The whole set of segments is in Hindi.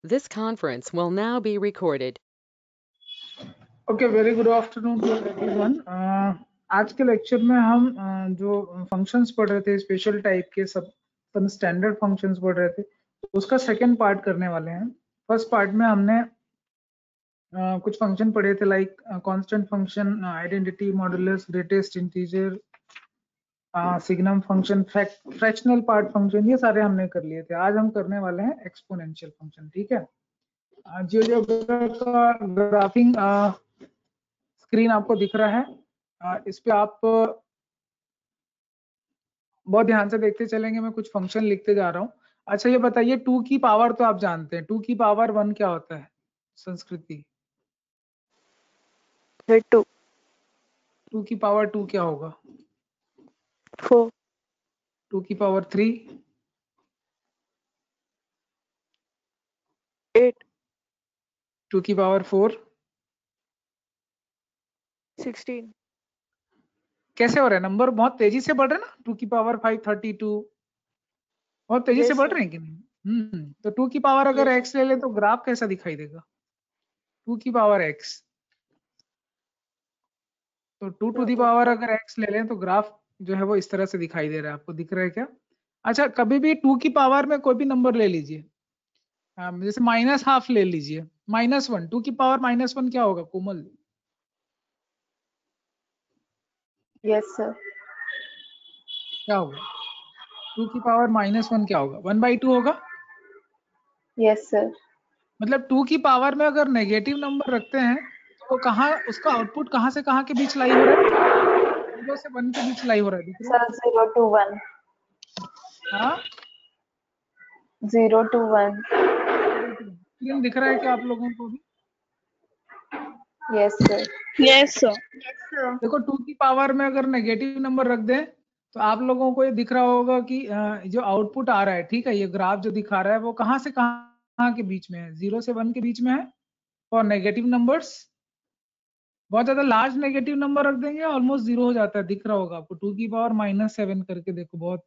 This conference will now be recorded. Okay, very good afternoon to everyone. आज के लेक्चर में हम जो फंक्शंस पढ़ रहे थे स्पेशल टाइप के सब स्टैंडर्ड फंक्शंस पढ़ रहे थे, उसका सेकंड पार्ट करने वाले हैं। फर्स्ट पार्ट में हमने कुछ फंक्शन पढ़े थे like constant function, identity, modulus, greatest integer, signum function, fractional part function, ये सारे हमने कर लिए थे। आज हम करने वाले हैं एक्सपोनेंशियल फंक्शन। ठीक है, जियोजेब्रा का ग्राफिंग स्क्रीन आपको दिख रहा है। इस पे आप बहुत ध्यान से देखते चलेंगे। मैं कुछ फंक्शन लिखते जा रहा हूँ। अच्छा, ये बताइए 2 की पावर तो आप जानते हैं, 2 की पावर 1 क्या होता है संस्कृति? 2 2 की पावर 2 क्या होगा? 4 2 की पावर 3 8 2 की पावर 4 16 कैसे हो रहा है? नंबर बहुत तेजी से बढ़ रहे हैं ना। 2 की पावर 5 32 बहुत तेजी से Yes, बढ़ sir. रहे हैं कि नहीं? तो 2 की पावर अगर Yes, x ले ले तो ग्राफ कैसा दिखाई देगा? 2 की पावर x, तो 2 टू दी पावर अगर x ले लें तो ग्राफ जो है वो इस तरह से दिखाई दे रहा है। आपको दिख रहा है क्या? अच्छा, कभी भी 2 की पावर में कोई भी नंबर ले लीजिए, जैसे -½ ले लीजिए, -1। 2 की पावर -1 क्या होगा कोमल? yes, sir. क्या होगा? 2 की पावर -1 क्या होगा? 1/2 होगा। Yes, sir. मतलब 2 की पावर में अगर नेगेटिव नंबर रखते हैं तो वो कहाँ, उसका आउटपुट कहाँ से कहाँ के बीच लाई हो रहा है? 0 से 1 के बीच लाई हो रहा है। दिख रहा है? Sir, 0 to 1. हाँ, 0 to 1. स्क्रीन दिख रहा है क्या आप लोगों को भी? Yes, sir. Yes, sir. देखो 2 की पावर में अगर नेगेटिव नंबर रख दें तो आप लोगों को ये दिख रहा होगा कि जो आउटपुट आ रहा है, ठीक है, ये ग्राफ जो दिखा रहा है वो कहाँ से कहाँ के बीच में है? 0 से 1 के बीच में है। और नेगेटिव नंबर्स, बहुत ज्यादा लार्ज नेगेटिव नंबर रख देंगे ऑलमोस्ट 0 हो जाता है। दिख रहा होगा आपको 2 की पावर -7 करके देखो, बहुत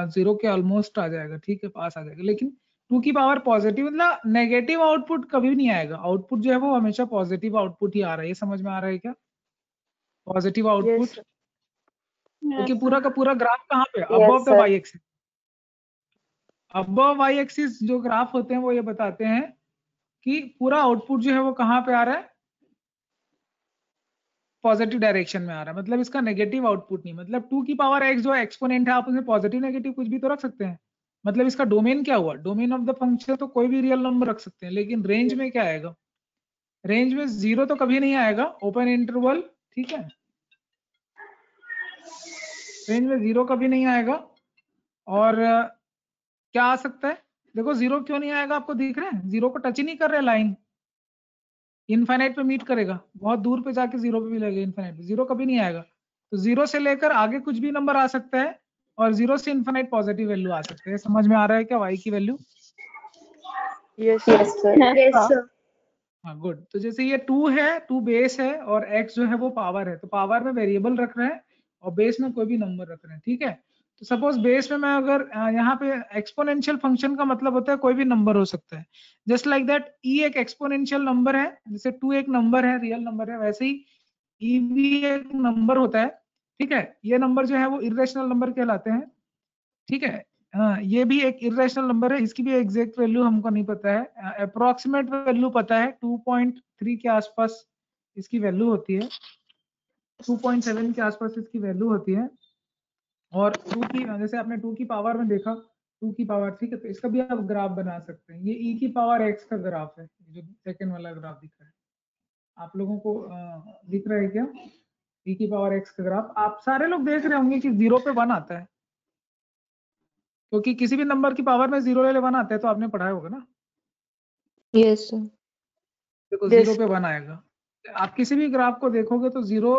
0 के ऑलमोस्ट आ जाएगा। ठीक है, पास आ जाएगा। लेकिन 2 की पावर पॉजिटिव मतलब नेगेटिव आउटपुट कभी नहीं आएगा। आउटपुट जो है वो हमेशा पॉजिटिव आउटपुट ही आ रहा है। ये समझ में आ रहा है क्या? Positive output. Yes, sir. क्योंकि पूरा का पूरा ग्राफ कहाँ पे? Yes, above the sir. Y axis. Above Y axis जो ग्राफ होते हैं वो ये बताते हैं कि पूरा आउटपुट जो है वो कहाँ पे आ रहा है? पॉजिटिव डायरेक्शन में आ रहा है। मतलब इसका नेगेटिव आउटपुट नहीं। मतलब 2 की पावर x जो एक्सपोनेंट है, आप उसमें पॉजिटिव नेगेटिव कुछ भी तो रख सकते हैं। मतलब इसका डोमेन क्या हुआ? डोमेन ऑफ द फंक्शन तो कोई भी रियल नंबर रख सकते हैं, लेकिन रेंज में क्या आएगा? रेंज में 0 तो कभी नहीं आएगा, ओपन इंटरवल। ठीक है, रेंज में 0 कभी नहीं आएगा। और क्या आ सकता है? देखो 0 क्यों नहीं आएगा, आपको दिख रहा है? 0 को टच ही नहीं कर रहे लाइन। इनफाइनाइट पे मीट करेगा, बहुत दूर पे जाके 0 पे भी लगेगा। इनफाइनाइट पे 0 कभी नहीं आएगा। तो 0 से लेकर आगे कुछ भी नंबर आ सकता है और 0 से इनफाइनाइट पॉजिटिव वैल्यू आ सकते हैं। समझ में आ रहा है क्या y की value? Yes, sir. Yes, sir. हाँ, गुड। तो जैसे ये 2 है, 2 बेस है और x जो है वो पावर है, तो पावर में वेरिएबल रख रहे हैं और बेस में कोई भी नंबर रख रहे हैं। ठीक है, तो सपोज बेस में मैं अगर यहाँ पे एक्सपोनेंशियल फंक्शन का मतलब होता है कोई भी नंबर हो सकता है। जस्ट लाइक दैट e एक एक्सपोनेंशियल नंबर है, जैसे 2 एक नंबर है, रियल नंबर है, वैसे ही e भी एक नंबर होता है। ठीक है, ये नंबर जो है वो इरेशनल नंबर कहलाते हैं। ठीक है, हाँ, ये भी एक इरेशनल नंबर है। इसकी भी एग्जैक्ट वैल्यू हमको नहीं पता है, अप्रोक्सीमेट वैल्यू पता है 2.3 के आसपास इसकी वैल्यू होती है, 2.7 के आसपास इसकी वैल्यू होती है। और 2 की, जैसे आपने 2 की पावर में देखा, 2 की पावर, ठीक है, तो इसका भी आप ग्राफ बना सकते हैं। ये e की पावर x का ग्राफ है, जो सेकंड वाला ग्राफ दिख रहा है आप लोगों को, दिख रहा है क्या? e की पावर x का ग्राफ आप सारे लोग देख रहे होंगे कि 0 पे 1 आता है, क्योंकि किसी भी नंबर की पावर में 0 ले 1 आता है, तो आपने पढ़ा होगा ना। Yes, sir. देखो Yes. 0 पे 1 आएगा। आप किसी भी ग्राफ को देखोगे तो 0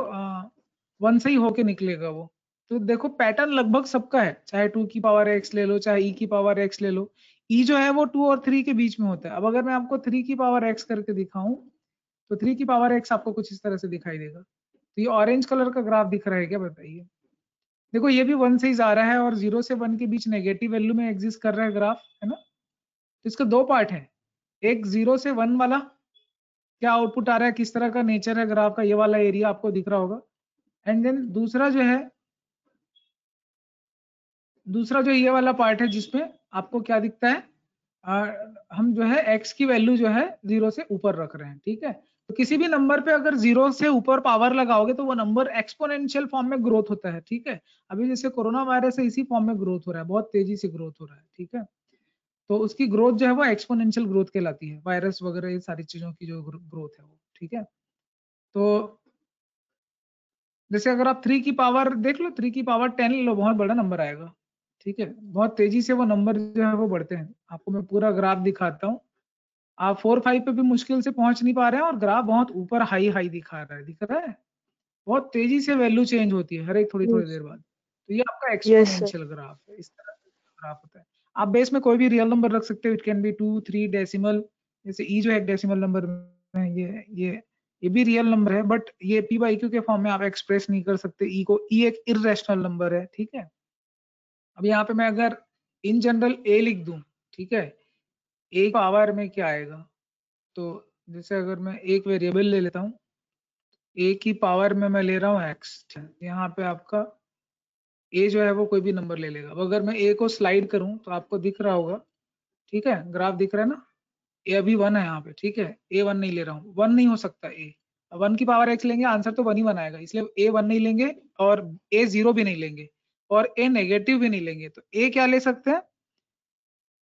1 से ही होके निकलेगा वो। तो देखो पैटर्न लगभग सबका है, चाहे 2 की पावर x ले लो, चाहे e की पावर x ले लो। e जो है वो 2 और 3 के बीच में होता है। अब अगर मैं आपको 3 की पावर x करके दिखाऊं तो 3 की पावर x आपको कुछ इस तरह से दिखाई देगा। तो ये ऑरेंज कलर का ग्राफ दिख रहा है क्या, बताइए? देखो ये भी 1 से ही जा रहा है और 0 से 1 के बीच नेगेटिव वैल्यू में एग्जिस्ट कर रहा है ग्राफ, है ना। तो इसका 2 पार्ट है, एक 0 से 1 वाला क्या आउटपुट आ रहा है, किस तरह का नेचर है ग्राफ का, ये वाला एरिया आपको दिख रहा होगा। एंड देन दूसरा जो ये वाला पार्ट है जिसमें आपको क्या दिखता है, हम जो है x की वैल्यू जो है 0 से ऊपर रख रहे हैं, ठीक है। तो किसी भी नंबर पे अगर 0 से ऊपर पावर लगाओगे तो वो नंबर एक्सपोनेंशियल फॉर्म में ग्रोथ होता है, ठीक है। अभी जैसे कोरोना वायरस है, इसी फॉर्म में ग्रोथ हो रहा है, बहुत तेजी से ग्रोथ हो रहा है, ठीक है। तो उसकी ग्रोथ जो है वो एक्सपोनेंशियल ग्रोथ कहलाती है, वायरस वगैरह ये सारी चीजों की जो ग्रोथ है वो, ठीक है। तो जैसे अगर आप 3 की पावर देख लो, 3 की पावर 10 ले लो, बहुत बड़ा नंबर आएगा, ठीक है। बहुत तेजी से वो नंबर जो है वो बढ़ते हैं। आपको मैं पूरा ग्राफ दिखाता हूँ। आप 4, 5 पे भी मुश्किल से पहुंच नहीं पा रहे हैं और ग्राफ बहुत ऊपर हाई हाई दिखा रहा है, दिख रहा है। बहुत तेजी से वैल्यू चेंज होती है हर एक थोड़ी थोड़ी देर बाद। तो ये आपका एक्सपोनेंशियल ग्राफ है, इस तरह का ग्राफ होता है। आप बेस में कोई भी रियल नंबर रख सकते हो, इट कैन बी 2, 3 डेसिमल, जैसे ई जो है एक डेसिमल नंबर है, ये भी रियल नंबर है, बट ये पी बाई क्यू के फॉर्म में आप एक्सप्रेस नहीं कर सकते ई को। ई एक इरेशनल नंबर है, ठीक है। अब यहाँ पे मैं अगर इन जनरल ए लिख दूं, ठीक है, ए पावर में क्या आएगा, तो जैसे अगर मैं एक वेरिएबल ले लेता हूँ, ए की पावर में मैं ले रहा हूँ एक्स, यहाँ पे आपका ए जो है वो कोई भी नंबर ले लेगा। अब अगर मैं ए को स्लाइड करूं तो आपको दिख रहा होगा, ठीक है, ग्राफ दिख रहा है ना। ए अभी 1 है यहाँ पे, ठीक है, ए 1 नहीं ले रहा हूँ, 1 नहीं हो सकता ए। 1 की पावर एक्स लेंगे आंसर तो 1 ही बनाएगा, इसलिए ए 1 नहीं लेंगे और ए 0 भी नहीं लेंगे और ए नेगेटिव भी नहीं लेंगे। तो ए क्या ले सकते हैं,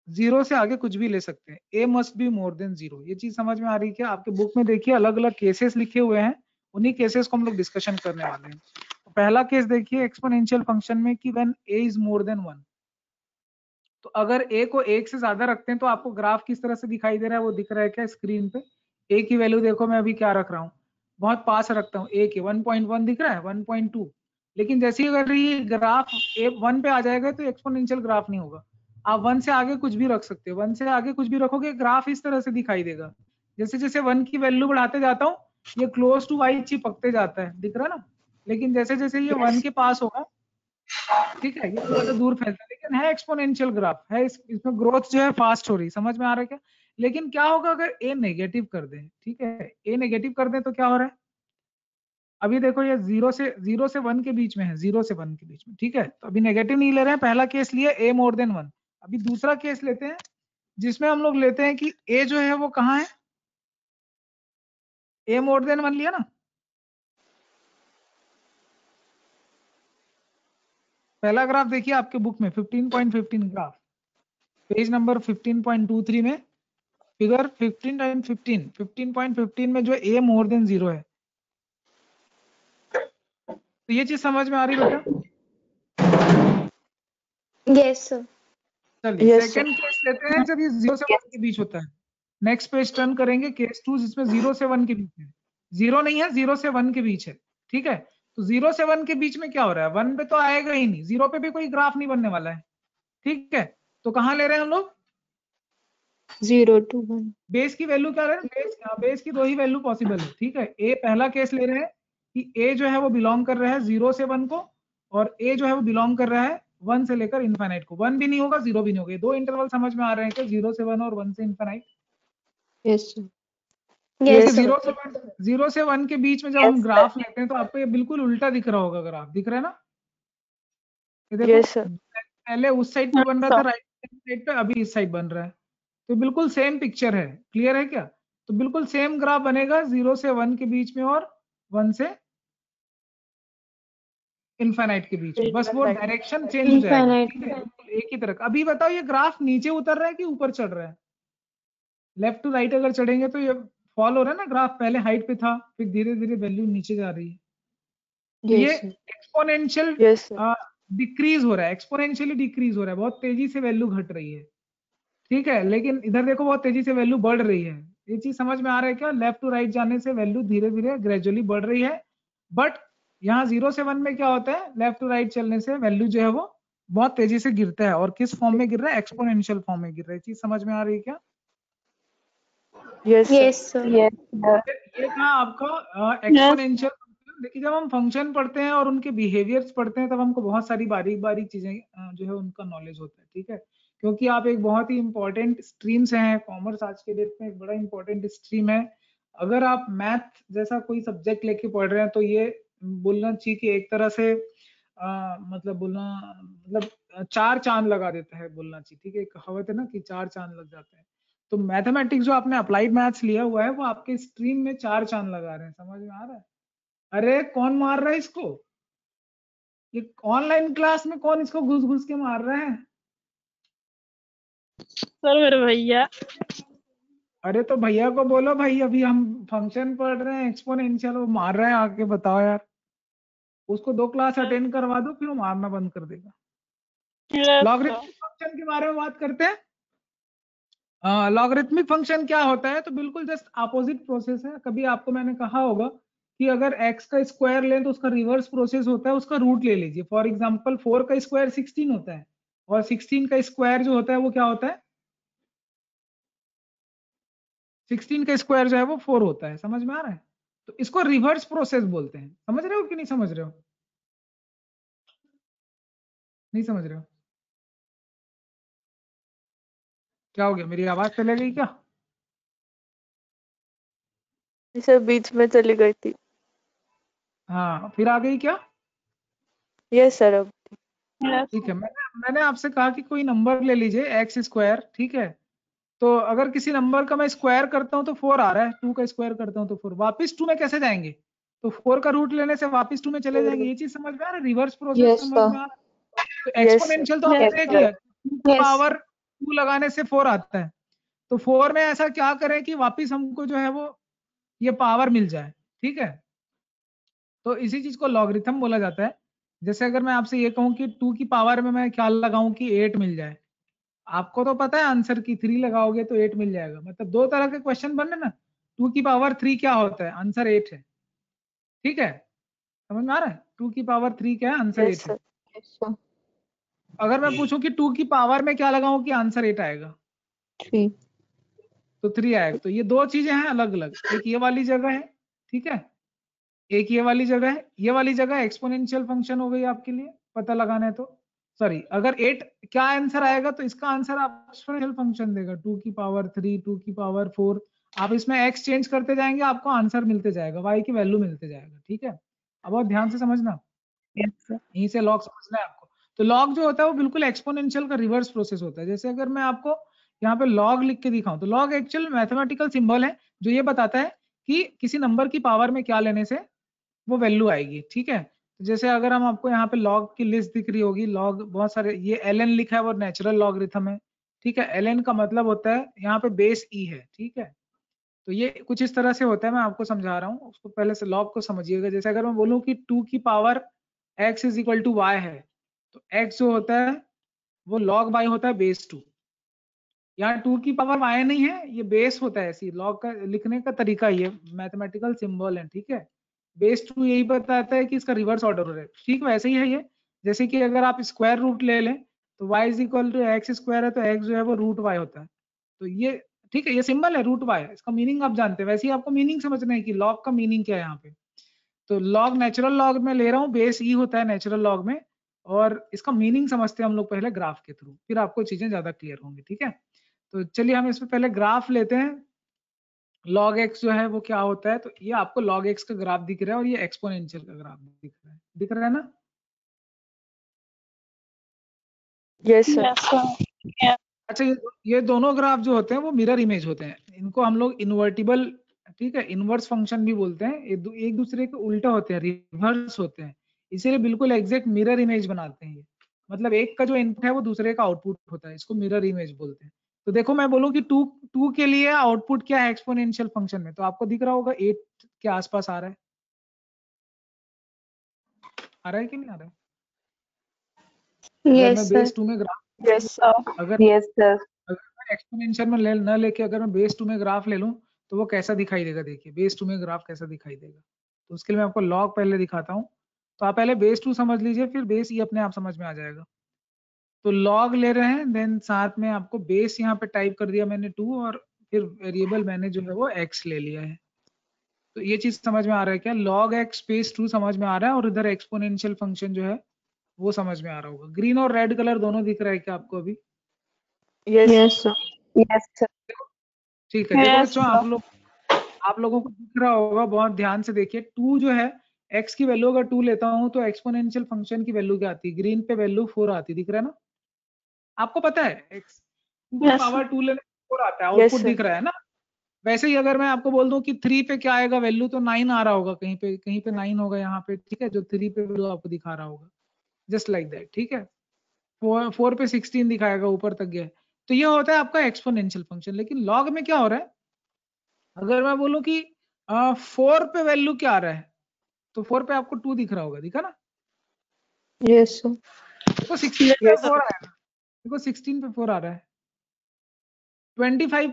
0 से आगे कुछ भी ले सकते हैं। ए मस्ट बी मोर देन 0। ये चीज समझ में आ रही है क्या? आपके बुक में देखिए अलग अलग केसेस लिखे हुए हैं, उन्हीं केसेस को हम लोग डिस्कशन करने वाले हैं। तो पहला केस देखिए एक्सपोनेंशियल फंक्शन में कि when A is more than 1। तो अगर ए को 1 से ज्यादा रखते हैं तो आपको ग्राफ किस तरह से दिखाई दे रहा है वो दिख रहा है क्या स्क्रीन पे? ए की वैल्यू देखो, मैं अभी क्या रख रहा हूँ, बहुत पास रखता हूँ ए के, 1.1 दिख रहा है, 1.2। लेकिन जैसे ही अगर ये ग्राफ ए 1 पे आ जाएगा तो एक्सपोनेंशियल ग्राफ नहीं होगा। आप 1 से आगे कुछ भी रख सकते हो, 1 से आगे कुछ भी रखोगे ग्राफ इस तरह से दिखाई देगा। जैसे जैसे 1 की वैल्यू बढ़ाते जाता हूँ ये क्लोज टू वाई चिपकते जाता है, दिख रहा है ना। लेकिन जैसे जैसे ये 1 के पास होगा, ठीक है, ये ज्यादा दूर फैलता है, लेकिन है एक्सपोनेंशियल ग्राफ है, इसमें ग्रोथ जो है फास्ट हो रही है। समझ में आ रहा है क्या? लेकिन क्या होगा अगर ए नेगेटिव कर दें, ठीक है, ए नेगेटिव कर दें तो क्या हो रहा है? अभी देखो ये 0 से 1 के बीच में है, 0 से 1 के बीच में, ठीक है। तो अभी नेगेटिव नहीं ले रहे हैं, पहला केस लिए ए मोर देन 1। अभी दूसरा केस लेते हैं जिसमें हम लोग लेते हैं कि ए जो है वो कहाँ है, ए मोर देन 1 लिया ना। पहला ग्राफ देखिए आपके बुक में 15.15 ग्राफ, पेज नंबर 15.23 में फिगर 15.15 में जो ए मोर देन 0 है। तो ये चीज समझ में आ रही बेटा? Yes, sir. चलिए सेकंड केस लेते हैं जब ये 0 से 1 के बीच होता है। नेक्स्ट पेज टर्न करेंगे, केस 2 जिसमें 0 से 1 के बीच है, 0 नहीं है 0 से 1 के बीच है, ठीक है। तो 0 से 1 के बीच में क्या हो रहा है, 1 पे तो आएगा ही नहीं, 0 पे भी कोई ग्राफ नहीं बनने वाला है, ठीक है। तो कहाँ ले रहे हैं हम लोग, 0 to 1. बेस की वैल्यू क्या ले रहे हैं, बेस की दो ही वैल्यू पॉसिबल है, ठीक है। ए पहला केस ले रहे हैं कि ए जो है वो बिलोंग कर रहा है 0 से 1 को, और ए जो है वो बिलोंग कर रहा है 1 से लेकर इनफाइनाइट को। 1 भी नहीं होगा 0 भी नहीं होगा, दो इंटरवल समझ में आ रहे हैं क्या, 0 से 1 और 1 से इनफाइनाइट। Yes, sir. yes, 0 से 1 के बीच में जब हम ग्राफ लेते हैं तो आपको ये बिल्कुल उल्टा दिख रहा होगा, ग्राफ दिख रहा है ना। ये देखो Yes, sir. पहले उस साइड पे बन रहा था राइट साइड पे, अभी इस साइड बन रहा है। तो बिल्कुल सेम पिक्चर है, क्लियर है क्या? तो बिल्कुल सेम ग्राफ बनेगा 0 से 1 के बीच में और 1 से इनफाइनाइट के बीच में, बस वो डायरेक्शन चेंज हो जाएगा, ठीक है, एक ही तरह। अभी बताओ ये ग्राफ नीचे उतर रहा है कि ऊपर चढ़ रहा है? लेफ्ट टू राइट अगर चढ़ेंगे तो ये फॉल हो रहा है ना ग्राफ, पहले हाइट पे था फिर धीरे धीरे वैल्यू नीचे जा रही है। तो ये एक्सपोनेंशियल डिक्रीज हो रहा है, एक्सपोनेंशियली डिक्रीज हो रहा है, बहुत तेजी से वैल्यू घट रही है, ठीक है। लेकिन इधर देखो बहुत तेजी से वैल्यू बढ़ रही है। ये चीज समझ में आ रहा है क्या? लेफ्ट टू राइट जाने से वैल्यू धीरे धीरे ग्रेजुअली बढ़ रही है, बट यहाँ 0 से 1 में क्या होता है, लेफ्ट टू राइट चलने से वैल्यू जो है वो बहुत तेजी से गिरता है। और किस फॉर्म में गिर रहा है, एक्सपोनेंशियल फॉर्म में गिर रहा है। चीज समझ में आ रही है क्या? Yes, sir. Yes, sir. ये था आपका एक्सपोनेंशियल। देखिए जब हम फंक्शन पढ़ते हैं और उनके बिहेवियर्स पढ़ते हैं तब हमको बहुत सारी बारीक बारीक चीजें जो है उनका नॉलेज होता है, ठीक है। क्योंकि आप एक बहुत ही इंपॉर्टेंट स्ट्रीम से हैं। कॉमर्स आज के डेट में एक बड़ा इंपॉर्टेंट स्ट्रीम है। अगर आप मैथ जैसा कोई सब्जेक्ट लेके पढ़ रहे हैं तो ये बोलना चाहिए कि एक तरह से मतलब बोलना मतलब 4 चांद लगा देता है, बोलना चाहिए। ठीक है, एक कहावत है ना कि 4 चांद लग जाते हैं। तो मैथमेटिक्स जो आपने अप्लाइड मैथ्स लिया हुआ है वो आपके स्ट्रीम में 4 चांद लगा रहे हैं। समझ में आ रहा है? अरे कौन मार रहा है इसको? ये ऑनलाइन क्लास में कौन इसको घुस घुस के मार रहा है? सर मेरे भैया। अरे तो भैया को बोलो भाई, अभी हम फंक्शन पढ़ रहे हैं एक्सपोनेंशियल, वो मार रहा है आके। बताओ यार, उसको 2 क्लास अटेंड करवा दो, फिर वो मारना बंद कर देगा। लॉगरिथमिक फंक्शन के बारे में बात करते हैं। लॉगरिथमिक फंक्शन क्या होता है? तो बिल्कुल जस्ट अपोजिट प्रोसेस है। कभी आपको मैंने कहा होगा कि अगर x का स्क्वायर लें तो उसका रिवर्स प्रोसेस होता है, उसका रूट ले लीजिए। फॉर एग्जांपल 4 का स्क्वायर 16 होता है, और 16 का स्क्वायर जो होता है वो क्या होता है? 16 का स्क्वायर जो है वो 4 होता है। समझ में आ रहा है? तो इसको रिवर्स प्रोसेस बोलते हैं। समझ रहे हो कि नहीं समझ रहे हो? नहीं समझ रहे हो? क्या हो गया, मेरी आवाज चले गई क्या? सर बीच में चली गई थी। हाँ, फिर आ गई क्या? Yes sir. अब ठीक है, मैंने आपसे कहा कि कोई नंबर ले लीजिए एक्स स्क्वायर। ठीक है, तो अगर किसी नंबर का मैं स्क्वायर करता हूँ तो 4 आ रहा है, 2 का स्क्वायर करता हूँ तो 4, वापस 2 में कैसे जाएंगे? तो 4 का रूट लेने से वापस 2 में चले जाएंगे। ये चीज समझ में आ रहा है? रिवर्स प्रोसेस यस समझ सर। में आ रहा है? तो यस एक्सपोनेंशियल तो हमने यस देख लिया, 2 की यस पावर 2 लगाने से 4 आता है। तो 4 में ऐसा क्या करें कि वापस हमको जो है वो ये पावर मिल जाए। ठीक है, तो इसी चीज को लॉगरिथम बोला जाता है। जैसे अगर मैं आपसे ये कहूँ कि 2 की पावर में मैं क्या लगाऊं कि 8 मिल जाए, आपको तो पता है आंसर की 3 लगाओगे तो 8 मिल जाएगा। मतलब 2 तरह के क्वेश्चन बने ना। 2 की पावर 3 क्या होता है? आंसर 8 है। ठीक है, समझ में आ रहा है? 2 की पावर 3 क्या है? आंसर 8 है। Yes sir. अगर मैं पूछूं कि 2 की पावर में क्या लगाऊं कि आंसर 8 आएगा, 3। तो 3 आएगा। तो ये 2 चीजें हैं अलग अलग। एक ये वाली जगह है, ठीक है, एक ये वाली जगह है। ये वाली जगह एक्सपोनेंशियल फंक्शन हो गई आपके लिए, पता लगाना है तो। सॉरी, अगर 8 क्या आंसर आएगा तो इसका आंसर आप एक्सपोनेंशियल फंक्शन देगा। 2 की पावर 3, 2 की पावर 4, आप इसमें x चेंज करते जाएंगे, आपको आंसर मिलते जाएगा, y की वैल्यू मिलते जाएगा। ठीक है, अब बहुत ध्यान से समझना, यस सर। यहीं से लॉग समझना है आपको। तो लॉग जो होता है वो बिल्कुल एक्सपोनेंशियल का रिवर्स प्रोसेस होता है। जैसे अगर मैं आपको यहाँ पे लॉग लिख के दिखाऊं, तो लॉग एक्चुअल मैथमेटिकल सिंबल है जो ये बताता है कि किसी नंबर की पावर में क्या लेने से वो वैल्यू आएगी। ठीक है, तो जैसे अगर हम आपको यहाँ पे लॉग की लिस्ट दिख रही होगी, लॉग बहुत सारे, ये ln लिखा है वो नेचुरल लॉगरिथम है। ठीक है, ln का मतलब होता है यहाँ पे बेस e है। ठीक है, तो ये कुछ इस तरह से होता है, मैं आपको समझा रहा हूँ। उसको पहले से लॉग को समझिएगा। जैसे अगर मैं बोलूँ कि 2 की power x is equal to Y है, तो x जो होता है वो log y होता है बेस 2। यहाँ 2 की पावर y नहीं है, ये बेस होता है। ऐसी लॉग का लिखने का तरीका, ये मैथमेटिकल सिंबल है। ठीक है, बेस 2 यही बताता है कि इसका रिवर्स ऑर्डर हो रहा है। ठीक वैसे ही है ये। जैसे कि अगर आप स्क्वायर रूट ले लें तो y is equal to X square है, तो x जो है वो रूट y होता है। तो ये ठीक है, ये सिंबल है रूट y, इसका मीनिंग आप जानते हैं। वैसे ही आपको मीनिंग समझना है कि लॉग का मीनिंग क्या है यहाँ पे। तो लॉग नेचुरल लॉग में ले रहा हूँ, बेस ई होता है नेचुरल लॉग में। और इसका मीनिंग समझते हैं हम लोग पहले ग्राफ के थ्रू, फिर आपको चीजें ज्यादा क्लियर होंगी। ठीक है, तो चलिए हम इसमें पहले ग्राफ लेते हैं। log x जो है वो क्या होता है? तो ये आपको log x का ग्राफ दिख रहा है और ये एक्सपोनेंशियल का ग्राफ दिख रहा है ना? Yes sir. अच्छा, ये दोनों ग्राफ जो होते हैं वो मिरर इमेज होते हैं। इनको हम लोग इन्वर्टिबल, ठीक है, इनवर्स फंक्शन भी बोलते हैं। एक दूसरे के उल्टा होते हैं, रिवर्स होते हैं, इसीलिए बिल्कुल एग्जैक्ट मिरर इमेज बनाते हैं ये। मतलब एक का जो इनपुट है वो दूसरे का आउटपुट होता है, इसको मिरर इमेज बोलते हैं। तो देखो मैं बोलूं कि 2 के लिए आउटपुट क्या है एक्सपोनेंशियल फंक्शन में, तो आपको दिख रहा होगा 8 के आसपास आ रहा है। आ रहा है कि नहीं आ रहा है? अगर मैं यस बेस सर। 2 में ग्राफ, यस सर। अगर यस सर। अगर मैं एक्सपोनेंशियल में न लेके अगर मैं बेस 2 में ग्राफ ले लूं तो वो कैसा दिखाई देगा? देखिए बेस 2 में ग्राफ कैसा दिखाई देगा। तो उसके लिए मैं आपको लॉग पहले दिखाता हूँ। तो आप पहले बेस 2 समझ लीजिए, फिर बेस ई अपने आप समझ में आ जाएगा। तो लॉग ले रहे हैं, देन साथ में आपको बेस यहाँ पे टाइप कर दिया मैंने 2, और फिर वेरिएबल मैंने जो है वो x ले लिया है। तो ये चीज समझ में आ रहा है क्या? log x बेस 2 समझ में आ रहा है, और इधर एक्सपोनेंशियल फंक्शन जो है वो समझ में आ रहा होगा। ग्रीन और रेड कलर दोनों दिख रहा है क्या आपको अभी? Yes. Yes, sir. Yes, sir. ठीक है, देखो Yes, बच्चों sir. आप लोगों को दिख रहा होगा, बहुत ध्यान से देखिए। 2 जो है x की वैल्यू अगर 2 लेता हूं तो एक्सपोनेंशियल फंक्शन की वैल्यू क्या आती है? ग्रीन पे वैल्यू 4 आती है, दिख रहा है ना? आपको पता है x 2 की Yes, पावर 2 लेने 4 आता है, Yes, आउटपुट sir. दिख रहा है ना? वैसे ही अगर मैं आपको बोल दूं कि 3 पे क्या आएगा वैल्यू, तो 9 आ रहा होगा, कहीं पे 9 होगा यहाँ पे, ठीक है, जो 3 पे वैल्यू आपको दिखा रहा होगा, जस्ट लाइक दैट, ठीक है। 4 पे 16 दिखाएगा, ऊपर तक गया। तो ये होता है आपका एक्सपोनेंशियल फंक्शन। लेकिन लॉग में क्या हो रहा है, अगर मैं बोलूं कि 4 पे वैल्यू क्या आ रहा है, तो 4 पे आपको 2 दिख रहा होगा, दिखा ना? Yes, sir. देखो 16 पे Yes, 4 sir. आएगा, देखो 16 पे 4 आ रहा है। 25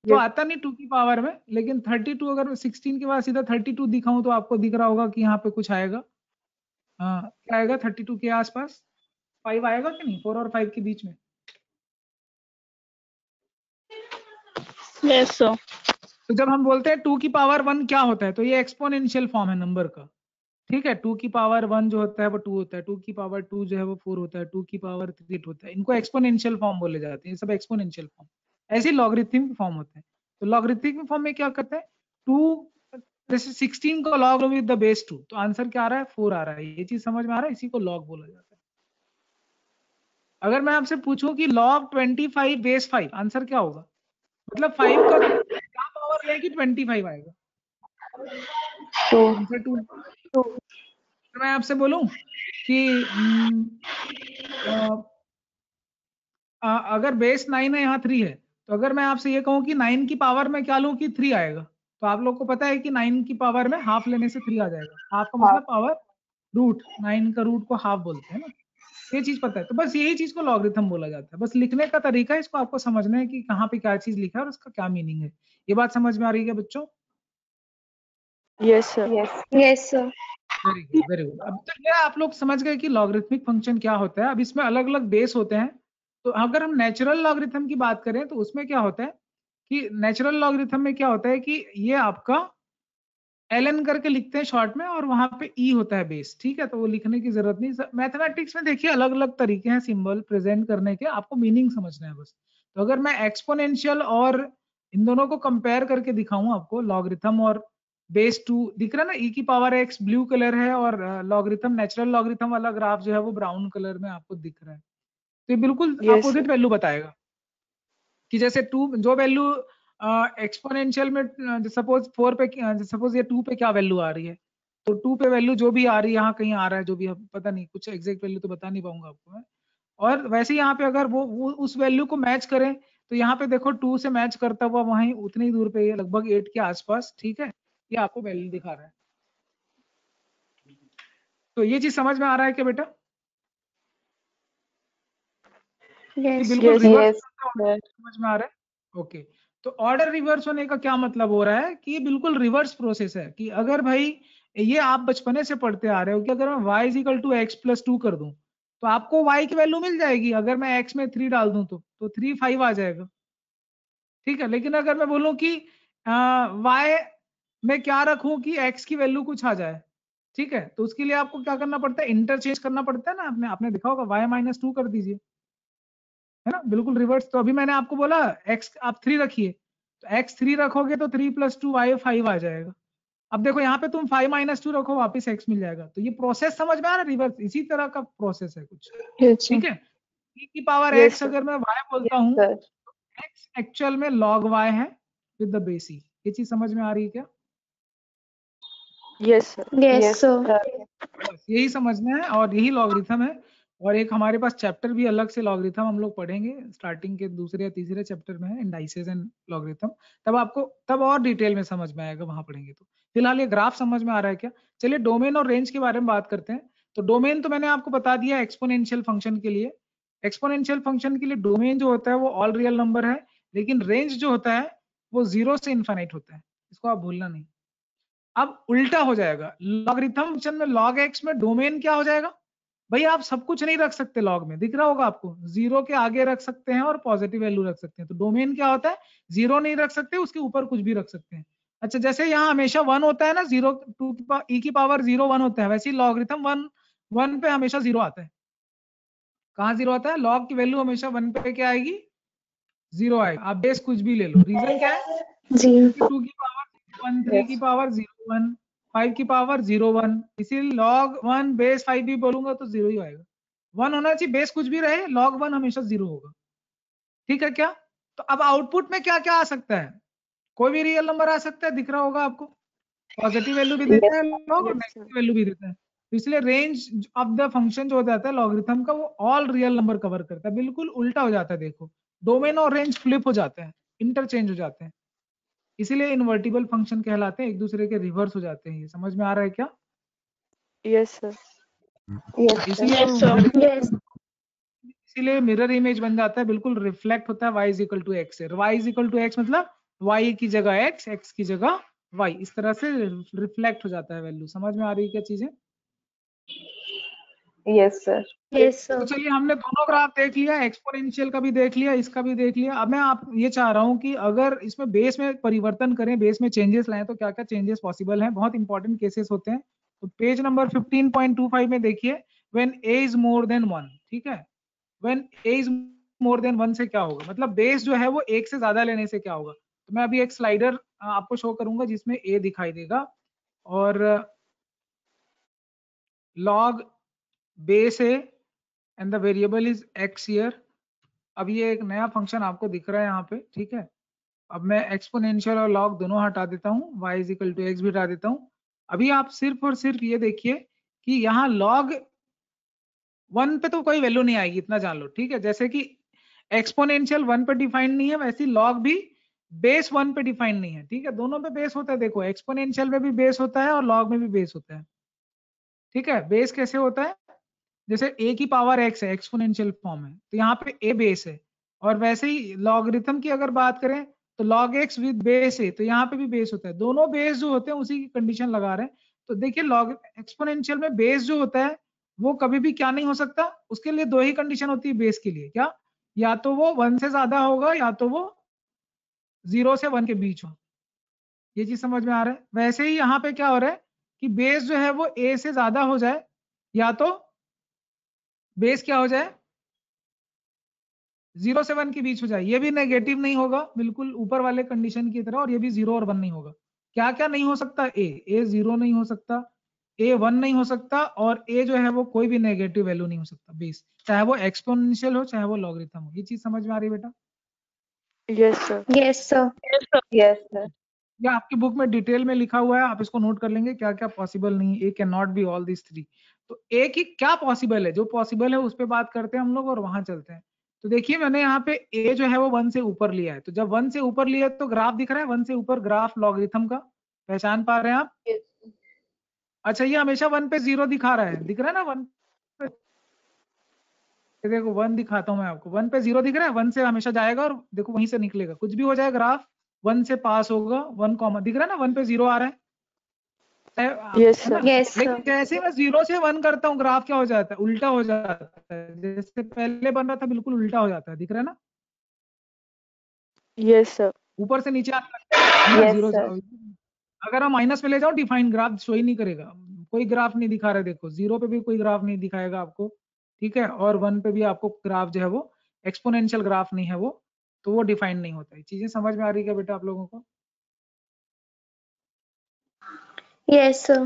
तो Yes. आता नहीं 2 की पावर में, लेकिन 32 अगर मैं 16 के बाद सीधा 32 दिखाऊं तो आपको दिख रहा होगा कि यहाँ पे कुछ आएगा। हाँ, क्या आएगा 32 के आसपास? 5 आएगा कि नहीं, 4 और 5 के बीच में? Yes, sir. तो जब हम बोलते हैं 2 की पावर 1 क्या होता है, तो ये एक्सपोनेंशियल फॉर्म है नंबर का, ठीक है। 2 की पावर 1 जो होता है वो 2 होता है, 2 की पावर 2 जो है वो 4 होता है, 2 की पावर 3 8 होता है। इनको एक्सपोनेंशियल फॉर्म बोले जाते हैं, ये सब एक्सपोनेंशियल फॉर्म। ऐसे ही लॉगरिथमिक फॉर्म होते हैं। तो लॉगरिथमिक फॉर्म में क्या करते हैं, 2 जैसे 16 को लॉग विद द बेस 2, तो आंसर क्या आ रहा है? 4 आ रहा है। ये चीज समझ में आ रहा है? इसी को लॉग बोला जाता है। अगर मैं आपसे पूछूं कि लॉग 25 बेस 5, आंसर क्या होगा? मतलब 5 का क्या पावर लेगी 25 आएगा, Two. आंसर 2। तो मैं आपसे बोलूं कि अगर बेस 9 है, यहाँ 3 है, तो अगर मैं आपसे ये कहूँ कि 9 की पावर में क्या लूँ कि 3 आएगा, तो आप लोग को पता है कि 9 की पावर में हाफ लेने से 3 आ जाएगा। हाफ का मतलब पावर रूट, 9 का रूट को हाफ बोलते हैं ना, ये चीज पता है। तो बस यही चीज को लॉगरिथम बोला जाता है। बस लिखने का तरीका है, इसको आपको समझना है कि कहाँ पे क्या चीज लिखा है और उसका क्या मीनिंग है। ये बात समझ में आ रही है बच्चों? Yes, sir. Yes, sir. Very good, very good. अब तक ये आप लोग समझ गए कि लॉगरिथमिक फंक्शन क्या होता है। अब इसमें अलग अलग बेस होते हैं। तो अगर हम नेचुरल लॉगरिथम की बात करें तो उसमें क्या होता है कि नेचुरल लॉगरिथम में क्या होता है कि ये आपका ln करके लिखते हैं शॉर्ट में, और वहां पे e होता है बेस, ठीक है। तो वो लिखने की जरूरत नहीं। मैथमेटिक्स में देखिए अलग अलग तरीके हैं सिंबल प्रेजेंट करने के, आपको मीनिंग समझना है बस। तो अगर मैं एक्सपोनेंशियल और इन दोनों को कंपेयर करके दिखाऊं आपको, लॉगरिथम और बेस 2, दिख रहा है ना, e की पावर x ब्लू कलर है, और लॉगरिथम नेचुरल लॉगरिथम वाला ग्राफ जो है वो ब्राउन कलर में आपको दिख रहा है। तो ये बिल्कुल Yes, अपोजिट sir. वैल्यू बताएगा कि जैसे 2 जो वैल्यू एक्सपोनेंशियल में सपोज 4 पे, सपोज ये 2 पे क्या वैल्यू आ रही है, तो 2 पे वैल्यू जो भी आ रही है, यहाँ कहीं आ रहा है जो भी, पता नहीं, कुछ एग्जैक्ट वैल्यू तो बता नहीं पाऊंगा आपको मैं। और वैसे यहाँ पे अगर वो उस वैल्यू को मैच करें, तो यहाँ पे देखो 2 से मैच करता हुआ वहीं उतनी दूर पे है, लगभग 8 के आसपास, ठीक है। ये आपको वैल्यू दिखा रहा है। तो ये चीज समझ में आ रहा है क्या बेटा? ये Yes. बिल्कुल Yes, रिवर्स sir. समझ में आ रहा है? ओके। तो ऑर्डर रिवर्स होने का क्या मतलब हो रहा है कि ये बिल्कुल रिवर्स प्रोसेस है। कि अगर भाई ये आप बचपने से पढ़ते आ रहे हो कि अगर मैं y is equal to X plus 2 कर दूं, तो आपको y की वैल्यू मिल जाएगी। अगर मैं x में 3 डाल दूं तो 3 5 आ जाएगा, ठीक है। लेकिन अगर मैं बोलूं कि y में क्या रखूं कि x की वैल्यू कुछ आ जाए, ठीक है, तो उसके लिए आपको क्या करना पड़ता है? इंटरचेंज करना पड़ता है ना। आपने देखा होगा, y माइनस 2 कर दीजिए, है ना, बिल्कुल रिवर्स। तो अभी मैंने आपको बोला x आप 3 रखिए, तो x 3 रखोगे तो 3 प्लस 2 y 5 आ जाएगा। अब देखो यहाँ पे तुम 5 माइनस 2 रखो, वापस x मिल जाएगा। तो ये प्रोसेस समझ में आ रहा है? रिवर्स इसी तरह का प्रोसेस है कुछ, Yes, sir. ठीक है। e की पावर Yes, x sir. अगर मैं y बोलता Yes, हूँ, sir. तो x एक्चुअल में log y है विद द बेस e। ये चीज समझ में आ रही है क्या? Yes, sir. Yes, sir. बस यही समझना है, और यही लॉगरिथम है। और एक हमारे पास चैप्टर भी अलग से लॉगरिथम हम लोग पढ़ेंगे, स्टार्टिंग के दूसरे या तीसरे चैप्टर में है, इंडाइसेस एंड लॉगरिथम। तब आपको तब और डिटेल में समझ में आएगा, वहां पढ़ेंगे। तो फिलहाल ये ग्राफ समझ में आ रहा है क्या? चलिए डोमेन और रेंज के बारे में बात करते हैं। तो डोमेन तो मैंने आपको बता दिया एक्सपोनेंशियल फंक्शन के लिए। एक्सपोनेंशियल फंक्शन के लिए डोमेन जो होता है वो ऑल रियल नंबर है, लेकिन रेंज जो होता है वो 0 से इनफाइनाइट होता है, इसको आप भूलना नहीं। अब उल्टा हो जाएगा, लॉगरिथम फंक्शन में log x में डोमेन क्या हो जाएगा? भाई आप सब कुछ नहीं रख सकते लॉग में, दिख रहा होगा आपको, 0 के आगे रख सकते हैं और पॉजिटिव वैल्यू रख सकते हैं। तो डोमेन क्या होता है? 0 नहीं रख सकते, उसके ऊपर कुछ भी रख सकते हैं। अच्छा, जैसे यहाँ हमेशा 1 होता है ना, 0 टू e की पावर 0 1 होता है, वैसे ही लॉगरिथम 1 पे हमेशा 0 आता है। कहाँ 0 आता है? लॉग की वैल्यू हमेशा 1 पे क्या आएगी? 0 आएगा। आप बेस कुछ भी ले लो, रीजन क्या है? जी 2 की पावर 1, 3 की पावर 0 1, 5 की पावर 0 1, इसीलिए log 1 बेस 5 भी बोलूंगा तो 0 ही आएगा। 1 होना चाहिए, बेस कुछ भी रहे, log 1 हमेशा 0 होगा। ठीक है क्या? तो अब आउटपुट में क्या क्या आ सकता है? कोई भी रियल नंबर आ सकता है, दिख रहा होगा आपको। पॉजिटिव वैल्यू भी देता है लॉग और Yes, sir. नेगेटिव वैल्यू भी देता है। तो इसलिए रेंज ऑफ द फंक्शन जो हो जाता है लॉगरिथम का, वो ऑल रियल नंबर कवर करता है। बिल्कुल उल्टा हो जाता है, देखो डोमेन और रेंज फ्लिप हो जाते हैं, इंटरचेंज हो जाते हैं। इसीलिए इन्वर्टिबल फंक्शन कहलाते हैं, एक दूसरे के रिवर्स हो जाते हैं। ये समझ में आ रहा है क्या? Yes, sir. yes इसीलिए yes sir yes इसीलिए मिरर इमेज बन जाता है, बिल्कुल रिफ्लेक्ट होता है y is equal to X से। y is equal to X मतलब y की जगह x, x की जगह y, इस तरह से रिफ्लेक्ट हो जाता है वैल्यू। समझ में आ रही है क्या चीजें? Yes, sir. yes तो sir चलिए, हमने दोनों ग्राफ देख लिया, एक्सपोनेंशियल का भी देख लिया, इसका भी देख लिया। अब मैं आप ये चाह रहा हूं कि अगर इसमें बेस में परिवर्तन करें, बेस में चेंजेस लाएं, तो क्या क्या चेंजेस पॉसिबल हैं। बहुत इंपॉर्टेंट केसेस होते हैं। तो पेज नंबर 15.25 में देखिए, when a is more than 1, ठीक है, when a is more than 1 से क्या होगा, मतलब बेस जो है वो एक से ज्यादा लेने से क्या होगा। तो मैं अभी एक स्लाइडर आपको शो करूंगा जिसमें a दिखाई देगा और log base a and the variable is x here। अब ये एक नया फंक्शन आपको दिख रहा है यहाँ पे, ठीक है। अब मैं एक्सपोनेंशियल और लॉग दोनों हटा देता हूँ, y is equal to X भी हटा देता हूँ। अभी आप सिर्फ और सिर्फ ये देखिए कि यहाँ log 1 पे तो कोई वैल्यू नहीं आएगी, इतना जान लो, ठीक है। जैसे कि एक्सपोनेंशियल 1 पे डिफाइंड नहीं है, वैसे लॉग भी बेस 1 पे डिफाइंड नहीं है, ठीक है। दोनों पे बेस होता है, देखो एक्सपोनेंशियल में भी बेस होता है और लॉग में भी बेस होता है, ठीक है। बेस कैसे होता है? जैसे a की पावर x है, एक्सपोनेंशियल फॉर्म है, तो यहाँ पे a बेस है। और वैसे ही लॉगरिथम की अगर बात करें तो log x विद बेस है, तो यहाँ पे भी बेस होता है। दोनों बेस जो होते हैं उसी की कंडीशन लगा रहे हैं। तो देखिए लॉग एक्सपोनेंशियल में बेस जो होता है वो कभी भी क्या नहीं हो सकता, उसके लिए दो ही कंडीशन होती है बेस के लिए, क्या? या तो वो 1 से ज्यादा होगा या तो वो 0 से 1 के बीच हो। ये चीज समझ में आ रहा है? वैसे ही यहाँ पे क्या हो रहा है कि बेस जो है वो a से ज्यादा हो जाए, या तो बेस क्या हो जाए 0 से 1 के बीच हो जाए। ये भी नेगेटिव नहीं होगा, बिल्कुल ऊपर वाले कंडीशन की तरह, और ये भी 0 और 1 नहीं होगा। क्या क्या नहीं हो सकता? ए 0 नहीं हो सकता, a 1 नहीं हो सकता, और a जो है वो कोई भी नेगेटिव वैल्यू नहीं हो सकता बेस, चाहे वो एक्सपोनेंशियल हो चाहे वो लॉगरिथम हो। ये चीज समझ में आ रही है बेटा? Yes, sir. yes sir Yes, sir. या आपकी बुक में डिटेल में लिखा हुआ है, आप इसको नोट कर लेंगे क्या क्या पॉसिबल नहीं है। A can not be all this three. तो ए की क्या पॉसिबल है, जो पॉसिबल है उस पर बात करते हैं हम लोग और वहां चलते हैं। तो देखिए मैंने यहाँ पे ए जो है वो 1 से ऊपर लिया है, तो जब 1 से ऊपर लिया तो ग्राफ दिख रहा है, 1 से ऊपर ग्राफ लॉगरिथम का, पहचान पा रहे हैं आप? Yes. अच्छा, ये हमेशा 1 पे 0 दिखा रहा है, दिख रहा है ना 1 पे? ये देखो 1 दिखाता हूँ मैं आपको, 1 पे 0 दिख रहा है, 1 से हमेशा जाएगा और देखो वहीं से निकलेगा, कुछ भी हो जाए ग्राफ 1 से पास होगा। 1 कॉमा दिख रहा है ना, 1 पे 0 आ रहा है, Yes, है ना? sir. yes लेकिन sir जैसे मैं 0 से 1 करता हूँ ग्राफ क्या हो जाता है, उल्टा हो जाता है। जैसे पहले बन रहा था बिल्कुल उल्टा हो जाता है, दिख रहा है ना? Yes, sir. ऊपर से नीचे आने लगता है ना, Yes, 0 से। sir. अगर हम माइनस में ले जाओ डिफाइन ग्राफ शो ही नहीं करेगा, कोई ग्राफ नहीं दिखा रहा है। देखो 0 पे भी कोई ग्राफ नहीं दिखाएगा आपको, ठीक है, और 1 पे भी आपको ग्राफ जो है वो एक्सपोनेंशियल ग्राफ नहीं है वो, तो वो डिफाइन नहीं होता है। चीजें समझ में आ रही है क्या बेटा आप लोगों को? yes sir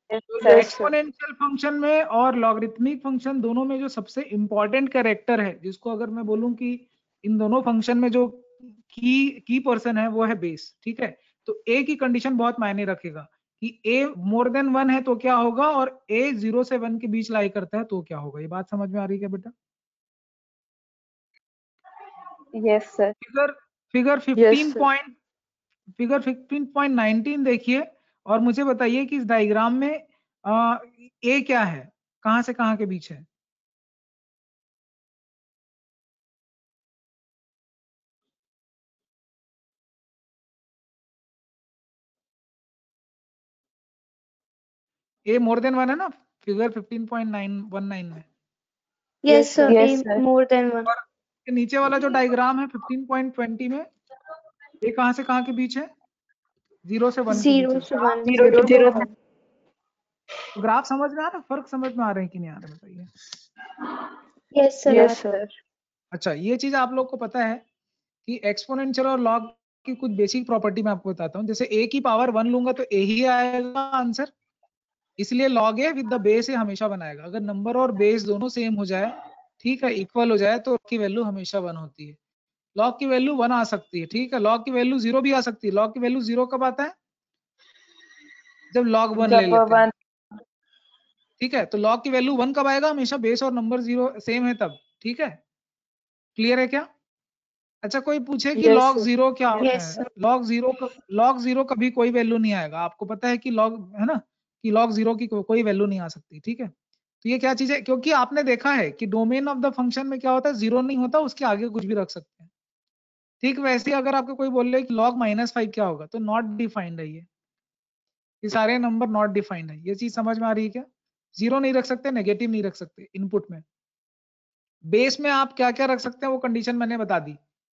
Yes, तो sir. एक्सपोनेंशियल फंक्शन में और लॉगरिथमिक फंक्शन दोनों में जो सबसे इंपॉर्टेंट कैरेक्टर है, जिसको अगर मैं बोलूं कि इन दोनों फंक्शन में जो की पर्सन है वो है बेस, ठीक है। तो ए की कंडीशन बहुत मायने रखेगा कि ए मोर देन 1 है तो क्या होगा, और ए 0 से 1 के बीच लाई करता है तो क्या होगा। ये बात समझ में आ रही है क्या बेटा? Yes, sir. Figure figure Yes, 15 sir. Point figure 15.19 देखिए और मुझे बताइए कि इस डायग्राम में ए क्या है, कहां से कहां के बीच है? ए मोर देन 1 है ना, फिगर 15.919 में। yes sir Yes, a sir. more than one और के नीचे वाला जो डायग्राम है 15.20 में, ये कहां से कहां के बीच है? 0 से 1 के बीच 0 है। to 1 Zero to 0 one. तो ग्राफ समझ में आ रहा है, फर्क समझ में आ रहे हैं कि नहीं आ रहे बताइए? yes sir Yes, sir. अच्छा, ये चीज आप लोग को पता है कि एक्सपोनेंशियल और लॉग की कुछ बेसिक प्रॉपर्टी मैं आपको बताता हूँ। जैसे a की पावर 1 लूंगा तो a ही आएगा आंसर, इसलिए log a with the base a हमेशा बनाएगा। अगर नंबर और बेस दोनों सेम हो जाए, ठीक है, इक्वल हो जाए, तो की वैल्यू हमेशा 1 होती है। log की वैल्यू 1 आ सकती है, ठीक है, log की वैल्यू 0 भी आ सकती है। log की वैल्यू 0 कब आता है? जब log 1 ले लेते हैं, ठीक है। तो log की वैल्यू 1 कब आएगा? हमेशा बेस और नंबर 0 सेम है तब, ठीक है। क्लियर है क्या? अच्छा, कोई पूछे कि Yes, log sir. 0 क्या होता Yes, है? sir. log 0 कभी कोई वैल्यू नहीं आएगा। आपको पता है कि log, है ना, कि log 0 की कोई वैल्यू नहीं आ सकती, ठीक है। तो ये क्या चीज है? क्योंकि आपने देखा है कि डोमेन ऑफ द फंक्शन में क्या होता है, 0 नहीं होता, उसके आगे कुछ भी रख सकते हैं। ठीक वैसे ही अगर आपको कोई बोले कि log -5 क्या होगा, तो नॉट डिफाइंड है ये सारे नंबर नॉट डिफाइंड है। ये चीज समझ में आ रही है क्या? 0 नहीं रख सकते, नेगेटिव नहीं रख सकते इनपुट में। बेस में आप क्या क्या रख सकते हैं वो कंडीशन मैंने बता दी।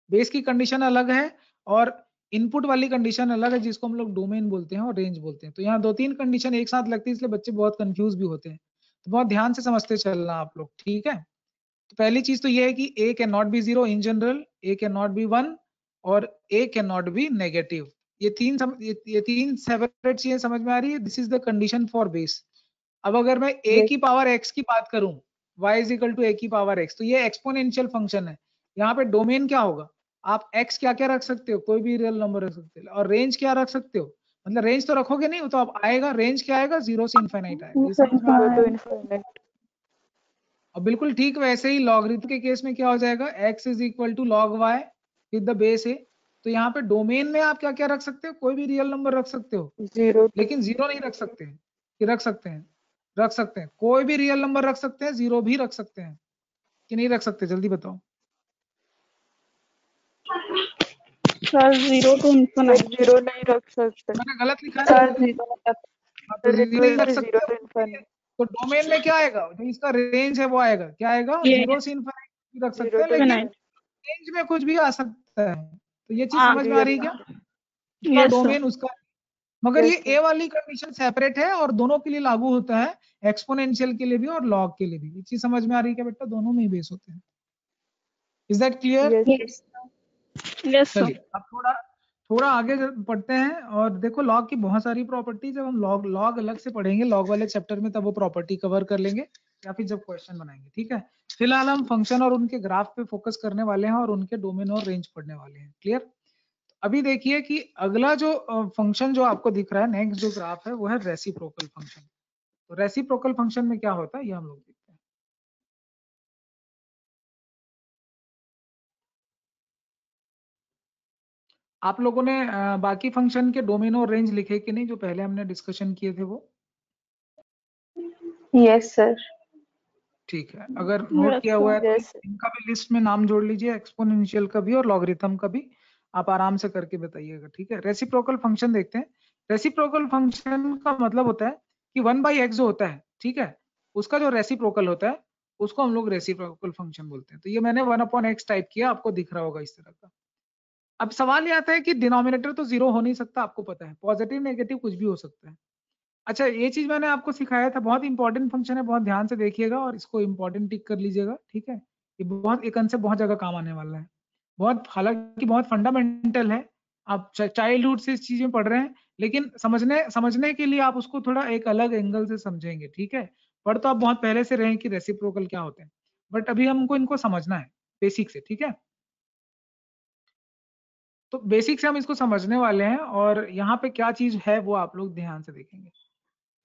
बेस की कंडीशन अलग है और इनपुट वाली कंडीशन अलग है, जिसको हम लोग डोमेन बोलते हैं और रेंज बोलते हैं। तो यहाँ 2-3 कंडीशन एक साथ लगती है, इसलिए बच्चे बहुत कंफ्यूज भी होते हैं। तो बहुत ध्यान से समझते चलना आप लोग, ठीक है। तो पहली चीज तो ये है कि a can not be 0 in general, a can not be 1 और a can not be negative. ये तीन सेपरेट चीजें समझ में आ रही है। This is the condition for base. अब अगर मैं a Yes. की पावर x की बात करूं, y is equal to a की पावर x, तो ये एक्सपोनेंशियल फंक्शन है। यहाँ पे डोमेन क्या होगा? आप x क्या क्या रख सकते हो? कोई भी रियल नंबर रख सकते हो। और रेंज क्या रख सकते हो? मतलब रेंज तो रखोगे नहीं, तो अब आएगा, रेंज क्या आएगा? 0 से इनफाइनाइट आएगा। ये समझ में आ रहा 0 है? to infinite. और बिल्कुल ठीक वैसे ही लॉगरिथम के केस में क्या हो जाएगा? x is equal to log y with the base a. तो यहाँ पे डोमेन में आप क्या क्या रख सकते हो? कोई भी रियल नंबर रख सकते हो, 0 to लेकिन 0 नहीं रख सकते। कि रख सकते हैं? रख सकते हैं, कोई भी रियल नंबर रख सकते हैं, 0 भी रख सकते हैं कि नहीं रख सकते? जल्दी बताओ। Sir, 0 to infinite. 0 नहीं रख सकते. मैंने गलत लिखा है? Sir, 0 हाँ, तो it नहीं will रख be 0 सकते। to infinite. तो डोमेन में क्या आएगा? जो इसका रेंज है वो आएगा, क्या आएगा? Yes. 0 से इनफाइनाइट भी रख 0 सकते हैं, to लेकिन Infinite. रेंज में कुछ भी आ सकता है। तो ये चीज हाँ, समझ में आ रही है क्या? उसका Yes, sir. डोमेन उसका, मगर Yes, ये sir. ए वाली कंडीशन सेपरेट है और दोनों के लिए लागू होता है, एक्सपोनेंशियल के लिए भी और लॉग के लिए भी। ये चीज समझ में आ रही है क्या बेटा? दोनों में ही बेस होते हैं। Is that clear? Yes, sir. Yes. Yes, sir. चलिए अब थोड़ा थोड़ा आगे पढ़ते हैं। और देखो लॉग की बहुत सारी प्रॉपर्टी, जब हम लॉग अलग से पढ़ेंगे लॉग वाले चैप्टर में, तब वो प्रॉपर्टी कवर कर लेंगे या फिर जब क्वेश्चन बनाएंगे, ठीक है। फिलहाल हम फंक्शन और उनके ग्राफ पे फोकस करने वाले हैं और उनके डोमेन और रेंज पढ़ने वाले हैं। क्लियर? अभी देखिए कि अगला जो फंक्शन जो आपको दिख रहा है, नेक्स्ट जो ग्राफ है, वो है रेसिप्रोकल फंक्शन। तो रेसिप्रोकल फंक्शन में क्या होता है ये हम लोग देखते हैं। आप लोगों ने बाकी फंक्शन के डोमेन और रेंज लिखे कि नहीं, जो पहले हमने डिस्कशन किए थे वो? Yes, sir. ठीक है, अगर नोट किया हुआ है तो Yes, sir. इनका भी लिस्ट में नाम जोड़ लीजिए, एक्सपोनेंशियल का भी और लॉगरिथम का भी। आप आराम से करके बताइएगा, ठीक है। रेसिप्रोकल फंक्शन देखते हैं। रेसिप्रोकल फंक्शन का मतलब होता है कि 1/x जो होता है, ठीक है, उसका जो रेसिप्रोकल होता है उसको हम लोग रेसिप्रोकल फंक्शन बोलते हैं। तो ये मैंने 1/x टाइप किया, आपको दिख रहा होगा इस तरह का। अब सवाल ये आता है कि डिनोमिनेटर तो 0 हो नहीं सकता, आपको पता है, पॉजिटिव नेगेटिव कुछ भी हो सकता है। अच्छा, ये चीज मैंने आपको सिखाया था, बहुत इंपॉर्टेंट फंक्शन है, बहुत ध्यान से देखिएगा और इसको इंपॉर्टेंट टिक कर लीजिएगा, ठीक है। ये बहुत एक कंसेप्ट बहुत जगह काम आने वाला है, बहुत, हालांकि बहुत फंडामेंटल है। आप चाइल्डहुड से इस चीज में पढ़ रहे हैं, लेकिन समझने के लिए आप उसको थोड़ा एक अलग एंगल से समझेंगे, ठीक है। पढ़ तो आप बहुत पहले से रहे हैं कि रेसिप्रोकल क्या होते हैं, बट अभी हमको इनको समझना है बेसिक से, ठीक है। तो बेसिक से हम इसको समझने वाले हैं और यहाँ पे क्या चीज है वो आप लोग ध्यान से देखेंगे।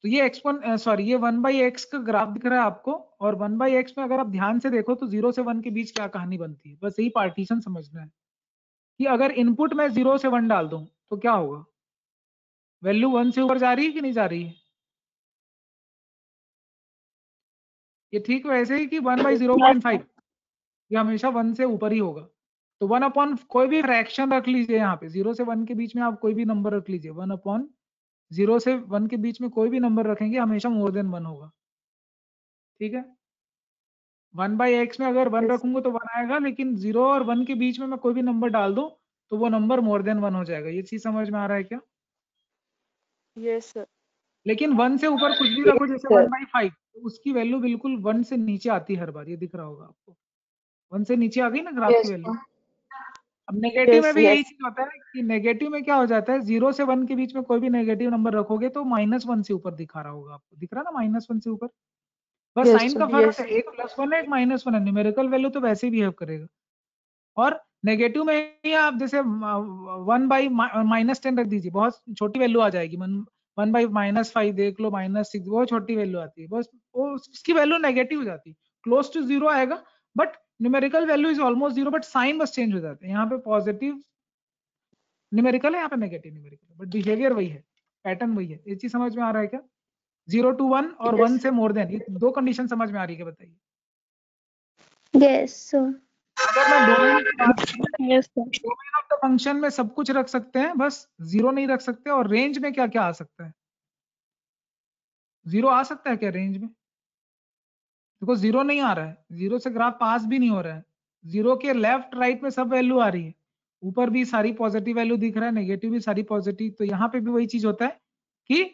तो ये ये 1/x का ग्राफ दिख रहा है आपको, और 1/x में अगर आप ध्यान से देखो तो 0 से 1 के बीच क्या कहानी बनती है, बस यही पार्टीशन समझना है कि अगर इनपुट में 0 से 1 डाल दूं तो क्या होगा? वैल्यू 1 से ऊपर जा रही है कि नहीं जा रही है? ये ठीक वैसे ही कि 1/0.5 ये हमेशा 1 से ऊपर ही होगा। तो 1 अपॉन कोई भी फ्रैक्शन रख लीजिए, यहाँ पे 0 से 1 के बीच में आप कोई भी नंबर रख लीजिए, 1/0 से 1 के बीच में कोई भी नंबर रखेंगे हमेशा मोर देन 1 होगा, ठीक है। 1/x में अगर 1 Yes. रखूंगा तो 1 आएगा, लेकिन 0 और 1 के बीच में मैं कोई भी नंबर डाल दूं तो वो नंबर मोर देन 1 हो जाएगा। ये चीज समझ में आ रहा है क्या? Yes, sir. लेकिन 1 से ऊपर कुछ भी रखो, जैसे sir. 1/5, तो उसकी वैल्यू बिल्कुल 1 से नीचे आती है हर बार, ये दिख रहा होगा आपको। 1 से नीचे आ गई ना ग्राफ की Yes, वैल्यू। sir. अब नेगेटिव में Yes, भी यही yes. चीज होता है कि नेगेटिव में क्या हो जाता है, 0 से 1 के बीच में कोई भी नेगेटिव नंबर रखोगे तो -1 से ऊपर दिखा रहा होगा आपको, दिख रहा ना -1 से ऊपर, बस Yes, साइन sir. का फर्क Yes. है, एक +1 है एक -1 है, न्यूमेरिकल वैल्यू तो वैसे ही बिहेव करेगा। और नेगेटिव में ही आप जैसे 1/-10 रख दीजिए, बहुत छोटी वैल्यू आ जाएगी, 1/-5 देख लो, -6, वो छोटी वैल्यू आती है, बस वो उसकी वैल्यू नेगेटिव हो जाती है, क्लोज टू 0 आएगा, but numerical value is almost 0, but sign बस चेंज हो जाते हैं, यहाँ पे पॉजिटिव न्यूमेरिकल है, यहाँ पे नेगेटिव न्यूमेरिकल है, बट बिहेवियर वही है, पैटर्न वही है। ये चीज समझ में आ रहा है क्या? 0 to 1 और Yes. 1 से मोर देन, ये दो कंडीशन समझ में आ रही है, बताइए। Yes, sir. अगर मैं डोमेन की बात करूं, Yes, sir. Domain of the function में सब कुछ रख सकते हैं, बस 0 नहीं रख सकते। और रेंज में क्या क्या आ सकता है? 0 आ सकता है क्या रेंज में? देखो 0 नहीं आ रहा है, 0 से ग्राफ पास भी नहीं हो रहा है, 0 के लेफ्ट राइट में सब वैल्यू आ रही है, ऊपर भी सारी पॉजिटिव वैल्यू दिख रहा है, नेगेटिव भी सारी पॉजिटिव, तो यहाँ पे भी वही चीज होता है कि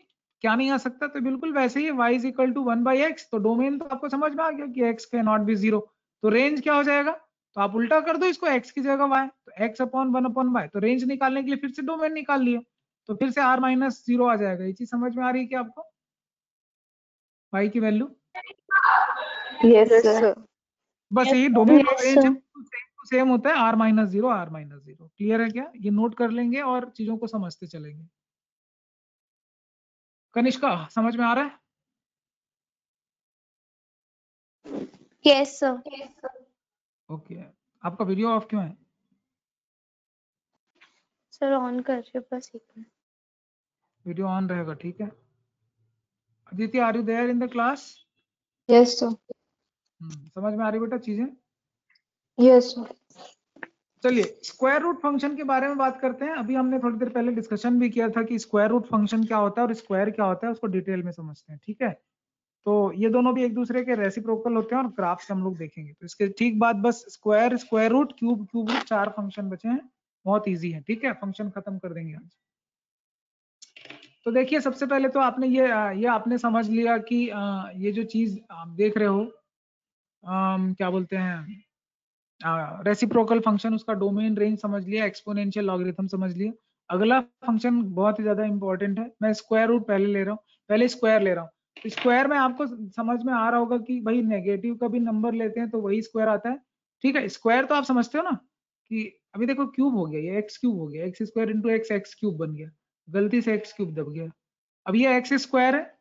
क्या नहीं आ सकता, तो बिल्कुल वैसे ही y is equal to 1/x, तो डोमेन तो आपको समझ में आ गया कि x कैन नॉट बी 0, तो रेंज क्या हो जाएगा, तो आप उल्टा कर दो इसको, x की जगह y, तो x/1/y, तो रेंज निकालने के लिए फिर से डोमेन निकाल लिया, तो फिर से r-0 आ जाएगा। ये चीज समझ में आ रही है क्या आपको, y की वैल्यू? Yes, sir. बस Yes, यही sir. डोमेन और Yes, रेंज sir. सेम होता है, r-0 r-0, क्लियर है क्या? ये नोट कर लेंगे और चीजों को समझते चलेंगे। कनिष्का समझ में आ रहा है? Yes, sir. ओके, आपका वीडियो ऑफ क्यों है? सर ऑन कर रहे बस एक मिनट। वीडियो ऑन रहेगा, ठीक है। Aditi, are you there in the class? Yes, sir. समझ में आ रही बेटा चीजें? Yes, sir. चलिए स्क्वायर रूट फंक्शन के बारे में बात करते हैं। अभी हमने थोड़ी देर पहले डिस्कशन भी किया था कि स्क्वायर रूट फंक्शन क्या होता है और स्क्वायर क्या होता है, उसको डिटेल में समझते हैं, ठीक है। तो ये दोनों भी एक दूसरे के रेसिप्रोकल होते हैं और ग्राफ से हम लोग देखेंगे। तो इसके ठीक बाद बस square, square root, cube, cube root, 4 function बचे हैं, बहुत इजी है, ठीक है। फंक्शन खत्म कर देंगे आज। तो देखिए सबसे पहले तो आपने ये आपने समझ लिया कि ये जो चीज आप देख रहे हो क्या बोलते हैं, रेसिप्रोकल फंक्शन, उसका डोमेन रेंज समझ लिया, एक्सपोनेंशियल लॉगरिथम समझ लिया। अगला फंक्शन बहुत ही ज्यादा इंपॉर्टेंट है, मैं स्क्वायर रूट पहले ले रहा हूँ, पहले स्क्वायर ले रहा हूँ। तो स्क्वायर में आपको समझ में आ रहा होगा कि भाई नेगेटिव का भी नंबर लेते हैं तो वही स्क्वायर आता है, ठीक है। स्क्वायर तो आप समझते हो ना कि अभी देखो क्यूब हो गया, ये एक्स क्यूब हो गया, x square into x, x cube बन गया, गलती से एक्स क्यूब दब गया। अब ये एक्स स्क्वायर है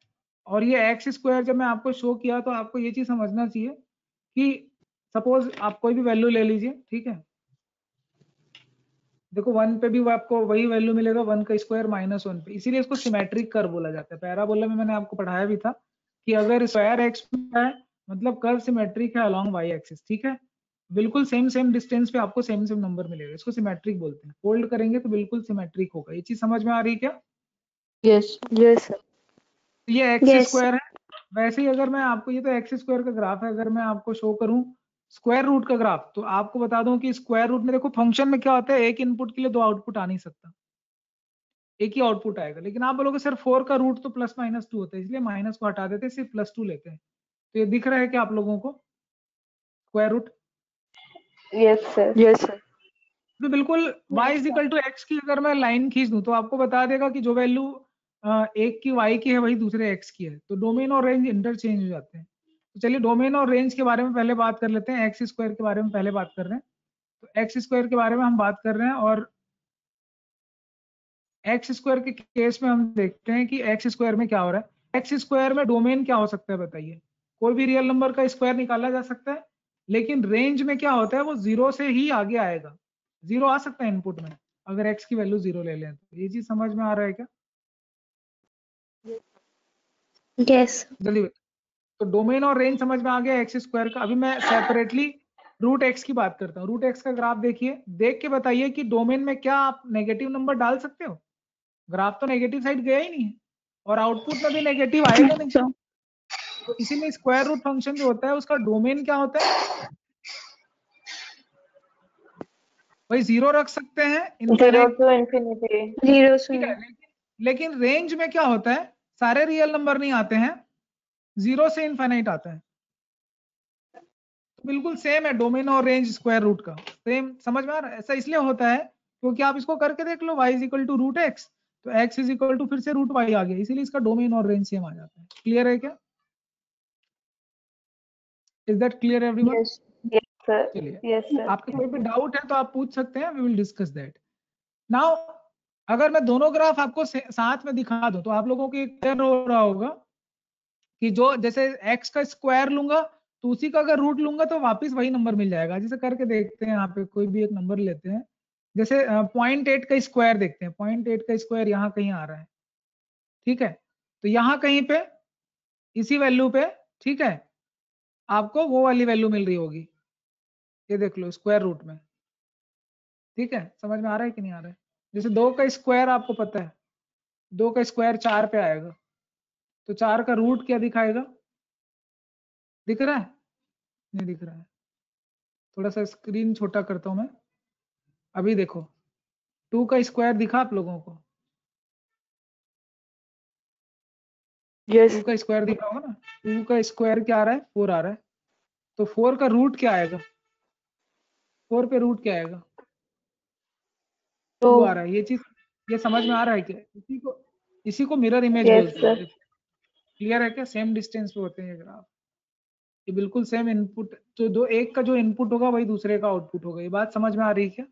और ये एक्स स्क्वायर जब मैं आपको शो किया तो आपको ये चीज समझना चाहिए कि सपोज आप कोई भी वैल्यू ले लीजिए, ठीक है। देखो 1 पे भी वो आपको वही वैल्यू मिलेगा, 1 का स्क्वायर -1 पे, इसीलिए इसको सिमेट्रिक कर्व बोला जाता है। पैराबोला में मैंने आपको पढ़ाया भी था कि अगर स्क्वायर एक्स है मतलब कर्व सिमेट्रिक है अलोंग वाई एक्सिस, ठीक है। बिल्कुल सेम डिस्टेंस पे आपको सेम नंबर मिलेगा, इसको सिमेट्रिक बोलते हैं। फोल्ड करेंगे तो बिल्कुल सिमेट्रिक होगा। ये चीज समझ में आ रही है क्या? Yes. Yes, sir. ये एक्स Yes, स्क्वायर है। वैसे ही अगर मैं आपको, ये तो एक्स स्क्वायर का ग्राफ है, अगर मैं आपको शो करूं स्क्वायर रूट का ग्राफ, तो आपको बता दूं कि स्क्वायर रूट में देखो फंक्शन में क्या होता है, एक इनपुट के लिए 2 आउटपुट आ नहीं सकता, एक ही आउटपुट आएगा। लेकिन आप बोलोगे सर 4 का रूट तो +-2 होता है, इसलिए माइनस को हटा देते हैं, सिर्फ +2 लेते हैं। तो ये दिख रहा है क्या आप लोगों को square root? Yes, sir. Yes, sir. तो बिल्कुल y is equal to X की अगर मैं लाइन खींच दूं तो आपको बता देगा कि जो वैल्यू एक की y की है वही दूसरे x की है। तो डोमेन और रेंज इंटरचेंज हो जाते हैं। तो चलिए डोमेन और रेंज के बारे में पहले बात कर लेते हैं, एक्स स्क्वायर के बारे में पहले बात कर रहे हैं। तो एक्स स्क्वायर के बारे में हम बात कर रहे हैं और एक्स स्क्वायर के केस में हम देखते हैं कि एक्स स्क्वायर में क्या हो रहा है। एक्स स्क्वायर में डोमेन क्या हो सकता है बताइए? कोई भी रियल नंबर का स्क्वायर निकाला जा सकता है, लेकिन रेंज में क्या होता है, वो 0 से ही आगे आएगा, 0 आ सकता है इनपुट में अगर x की वैल्यू 0 ले लें तो। ये चीज समझ में आ रहा है क्या? yes, जल्दी तो डोमेन और रेंज समझ में आ गया एक्स स्क्वायर का। अभी मैं सेपरेटली रूट एक्स की बात करता हूँ। रूट एक्स का ग्राफ देखिए, देख के बताइए कि डोमेन में क्या आप नेगेटिव नंबर डाल सकते हो? ग्राफ तो नेगेटिव साइड गया ही नहीं है और आउटपुट में भी नेगेटिव आएगा नहीं। sir. तो इसीलिए स्क्वायर रूट फंक्शन जो होता है उसका डोमेन क्या होता है, भाई 0 रख सकते हैं, 0 इनफाइनाइट, to infinity. 0 ठीक है। से लेकिन रेंज में क्या होता है, सारे रियल नंबर नहीं आते हैं, 0 से इनफाइनाइट आता है। बिल्कुल सेम है डोमेन और रेंज स्क्वायर रूट का, सेम समझ में आ रहा है। ऐसा इसलिए होता है क्योंकि आप इसको करके देख लो, y is equal to root X, तो x इज इक्वल टू फिर से रूट y आ गया, इसीलिए इसका डोमेन और रेंज सेम आ जाता है। क्लियर है क्या? Is that clear everyone? Yes. Yes, sir. चलिए, Yes, sir. आपके कोई भी डाउट है तो आप पूछ सकते हैं, we will discuss that now. अगर मैं दोनों ग्राफ आपको साथ में दिखा दूं तो आप लोगों को क्लियर हो रहा होगा कि जो जैसे x का स्क्वायर लूंगा तो उसी का अगर रूट लूंगा तो वापस वही नंबर मिल जाएगा। जैसे करके देखते हैं, यहाँ पे कोई भी एक नंबर लेते हैं, जैसे 0.8 का स्क्वायर देखते हैं, 0.8 का स्क्वायर यहाँ कहीं आ रहा है, ठीक है, तो यहाँ कहीं पे इसी वैल्यू पे, ठीक है, आपको वो वाली वैल्यू मिल रही होगी, ये देख लो स्क्वायर रूट में, ठीक है, समझ में आ रहा है कि नहीं आ रहा है? जैसे 2 का स्क्वायर आपको पता है, 2 का स्क्वायर 4 पे आएगा, तो 4 का रूट क्या दिखाएगा, दिख रहा है? नहीं दिख रहा है, थोड़ा सा स्क्रीन छोटा करता हूं मैं। अभी देखो 2 का स्क्वायर दिखा आप लोगों को? Yes. 2 का स्क्वायर दिखा होगा ना? 2 का स्क्वायर क्या आ रहा है, 4 आ रहा है, तो 4 का रूट क्या आएगा, 4 पे रूट क्या आएगा, 2 आ रहा है। ये चीज ये समझ में आ रहा है क्या? इसी को मिरर इमेज Yes, बोलते हैं। sir. क्लियर है क्या? सेम डिस्टेंस पे होते हैं ये ग्राफ, ये बिल्कुल सेम इनपुट, तो दो एक का जो इनपुट होगा वही दूसरे का आउटपुट होगा। ये बात समझ में आ रही है क्या?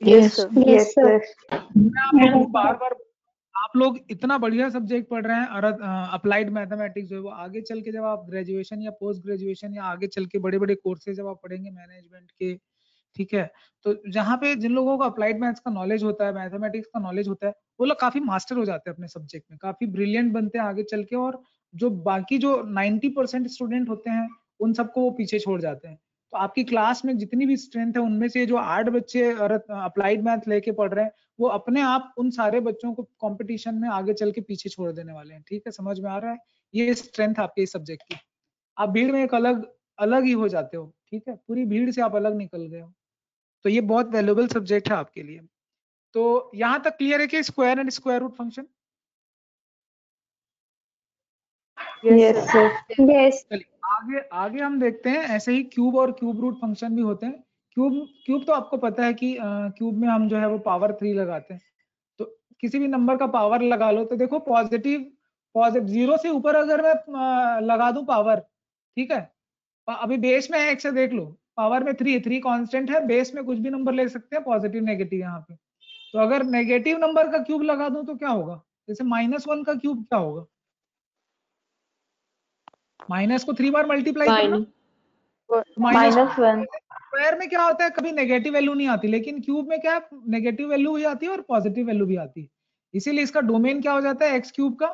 Yes, sir. Yes, Yes, sir. sir. मैं आप लोगों को बार बार, आप लोग इतना बढ़िया सब्जेक्ट पढ़ रहे हैं और अप्लाइड मैथमेटिक्स जो है वो आगे चल के जब आप ग्रेजुएशन या पोस्ट ग्रेजुएशन या आगे चल के बड़े बड़े कोर्सेज जब आप पढ़ेंगे मैनेजमेंट के, ठीक है, तो जहाँ पे जिन लोगों को अप्लाइड मैथ्स का नॉलेज होता है, मैथमेटिक्स का नॉलेज होता है, वो लोग काफी मास्टर हो जाते हैं अपने सब्जेक्ट में, काफी ब्रिलियंट बनते हैं आगे चल के, और जो बाकी जो 90% स्टूडेंट होते हैं उन सबको वो पीछे छोड़ जाते हैं। तो आपकी क्लास में जितनी भी स्ट्रेंथ है उनमें से जो 8 बच्चे अप्लाइड मैथ लेके पढ़ रहे हैं, वो अपने आप उन सारे बच्चों को कंपटीशन में आगे चल के पीछे छोड़ देने वाले हैं। ठीक है, समझ में आ रहा है? ये स्ट्रेंथ आपके इस सब्जेक्ट की, आप भीड़ में एक अलग अलग ही हो जाते हो, ठीक है, पूरी भीड़ से आप अलग निकल गए हो, तो ये बहुत वैल्यूएबल सब्जेक्ट है आपके लिए। तो यहां तक क्लियर है कि square and square root function? Yes, sir. Yes. चलिए आगे आगे हम देखते हैं। ऐसे ही क्यूब और क्यूब रूट फंक्शन भी होते हैं। क्यूब तो आपको पता है कि क्यूब में हम जो है वो पावर 3 लगाते हैं, तो किसी भी नंबर का पावर लगा लो, तो देखो पॉजिटिव 0 से ऊपर अगर मैं लगा दूं पावर, ठीक है, अभी बेस में है x से देख लो, पावर में 3 कांस्टेंट है, बेस में कुछ भी नंबर ले सकते हैं, पॉजिटिव नेगेटिव यहाँ पे। तो अगर नेगेटिव नंबर का क्यूब लगा दूं तो क्या होगा, जैसे -1 का क्यूब क्या होगा, माइनस को 3 बार मल्टीप्लाई करना, Minus one. स्क्वायर में क्या होता है, कभी नेगेटिव वैल्यू नहीं आती, लेकिन क्यूब में क्या नेगेटिव वैल्यू भी आती है और पॉजिटिव वैल्यू भी आती है, इसीलिए इसका डोमेन क्या हो जाता है, एक्स क्यूब का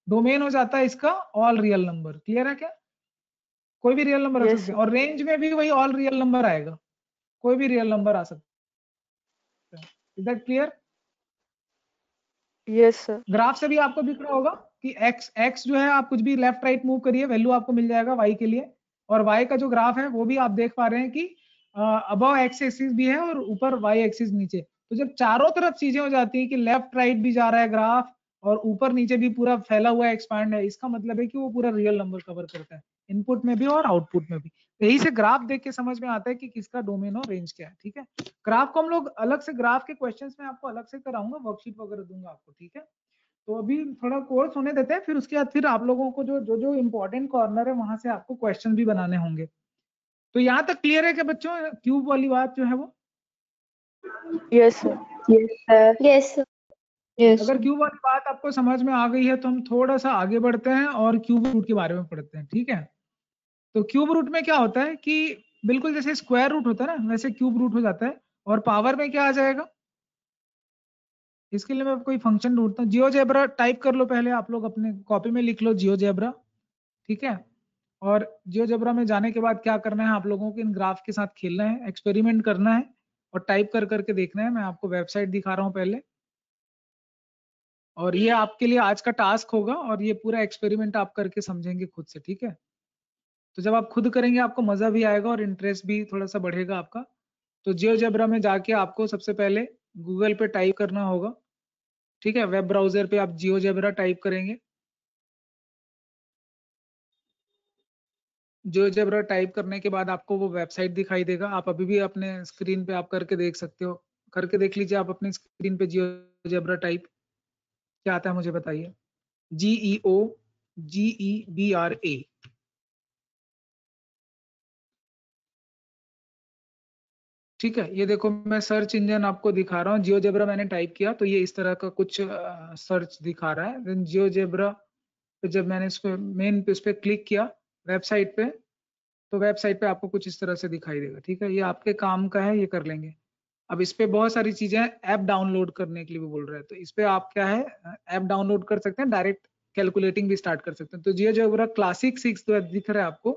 डोमेन हो जाता है इसका ऑल रियल नंबर। क्लियर है क्या? कोई भी रियल नंबर रख Yes, सकते हैं, और रेंज में भी वही ऑल रियल नंबर आएगा, कोई भी रियल नंबर आ सकता है। Is that clear? yes, sir. Graph से भी आपको दिख रहा होगा कि x जो है, आप कुछ भी लेफ्ट राइट मूव करिए वैल्यू आपको मिल जाएगा y के लिए, और y का जो ग्राफ है वो भी आप देख पा रहे हैं कि अबव x एक्सिस भी है और ऊपर y एक्सिस नीचे। तो जब चारों तरफ चीजें हो जाती हैं कि लेफ्ट राइट भी जा रहा है ग्राफ और ऊपर नीचे भी पूरा फैला हुआ एक्सपांड है, इसका मतलब है कि वो पूरा रियल नंबर कवर करता है, इनपुट में भी और आउटपुट में भी। यही से ग्राफ देख के समझ में आता है कि किसका डोमेन और रेंज क्या है। ठीक है, ग्राफ को हम लोग अलग से, ग्राफ के क्वेश्चंस में आपको अलग से कराऊंगा, वर्कशीट वगैरह दूंगा आपको, ठीक है। तो अभी थोड़ा कोर्स होने देते हैं, फिर उसके बाद फिर आप लोगों को जो इम्पोर्टेंट कॉर्नर है वहां से आपको क्वेश्चन भी बनाने होंगे। तो यहाँ तक क्लियर है क्या बच्चों, क्यूब वाली बात जो है वो? Yes, sir. Yes, sir. Yes, sir. Yes, अगर sir. क्यूब वाली बात आपको समझ में आ गई है तो हम थोड़ा सा आगे बढ़ते हैं और क्यूब रूट के बारे में पढ़ते हैं। ठीक है, तो क्यूब रूट में क्या होता है कि बिल्कुल जैसे स्क्वायर रूट होता है ना, वैसे क्यूब रूट हो जाता है, और पावर में क्या आ जाएगा, इसके लिए मैं कोई फंक्शन ढूंढता हूँ। जियोजेब्रा टाइप कर लो पहले, आप लोग अपने कॉपी में लिख लो जियोजेब्रा, ठीक है। और जियोजेब्रा में जाने के बाद क्या करना है, आप लोगों को इन ग्राफ के साथ खेलना है, एक्सपेरिमेंट करना है और टाइप कर करके देखना है। मैं आपको वेबसाइट दिखा रहा हूँ पहले, और ये आपके लिए आज का टास्क होगा, और ये पूरा एक्सपेरिमेंट आप करके समझेंगे खुद से, ठीक है। तो जब आप खुद करेंगे आपको मजा भी आएगा और इंटरेस्ट भी थोड़ा सा बढ़ेगा आपका। तो जियोजेब्रा में जाके आपको सबसे पहले गूगल पे टाइप करना होगा, ठीक है, वेब ब्राउजर पे आप जियोजेब्रा टाइप करेंगे। जियोजेब्रा टाइप करने के बाद आपको वो वेबसाइट दिखाई देगा। आप अभी भी अपने स्क्रीन पे आप करके देख सकते हो, करके देख लीजिए आप अपनी स्क्रीन पे जियोजेब्रा टाइप क्या आता है मुझे बताइए। GEOGEBRA। ठीक है, ये देखो मैं सर्च इंजन आपको दिखा रहा हूँ। जियोजेब्रा मैंने टाइप किया तो ये इस तरह का कुछ सर्च दिखा रहा है। देन जियोजेब्रा पे जब मैंने इस पे मेन पे उस पे क्लिक किया वेबसाइट पे, तो वेबसाइट पे आपको कुछ इस तरह से दिखाई देगा। ठीक है, ये आपके काम का है, ये कर लेंगे। अब इस पे बहुत सारी चीजें हैं, ऐप डाउनलोड करने के लिए भी बोल रहे हैं, तो इस पे आप क्या है ऐप डाउनलोड कर सकते हैं, डायरेक्ट कैलकुलेटिंग भी स्टार्ट कर सकते हैं। तो जियोजेब्रा क्लासिक 6 तो दिख रहा है आपको।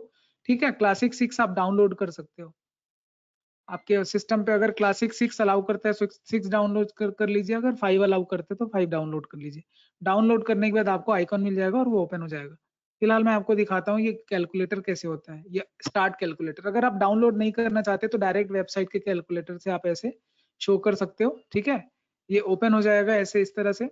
ठीक है, क्लासिक 6 आप डाउनलोड कर सकते हो। आपके सिस्टम पे अगर क्लासिक 6 अलाउ करता है 6 डाउनलोड कर लीजिए, अगर 5 अलाउ करते तो 5 डाउनलोड कर लीजिए। डाउनलोड करने के बाद आपको आइकॉन मिल जाएगा और वो ओपन हो जाएगा। फिलहाल मैं आपको दिखाता हूँ ये कैलकुलेटर कैसे होता है। ये स्टार्ट कैलकुलेटर, अगर आप डाउनलोड नहीं करना चाहते तो डायरेक्ट वेबसाइट के कैलकुलेटर से आप ऐसे शो कर सकते हो। ठीक है, ये ओपन हो जाएगा ऐसे इस तरह से।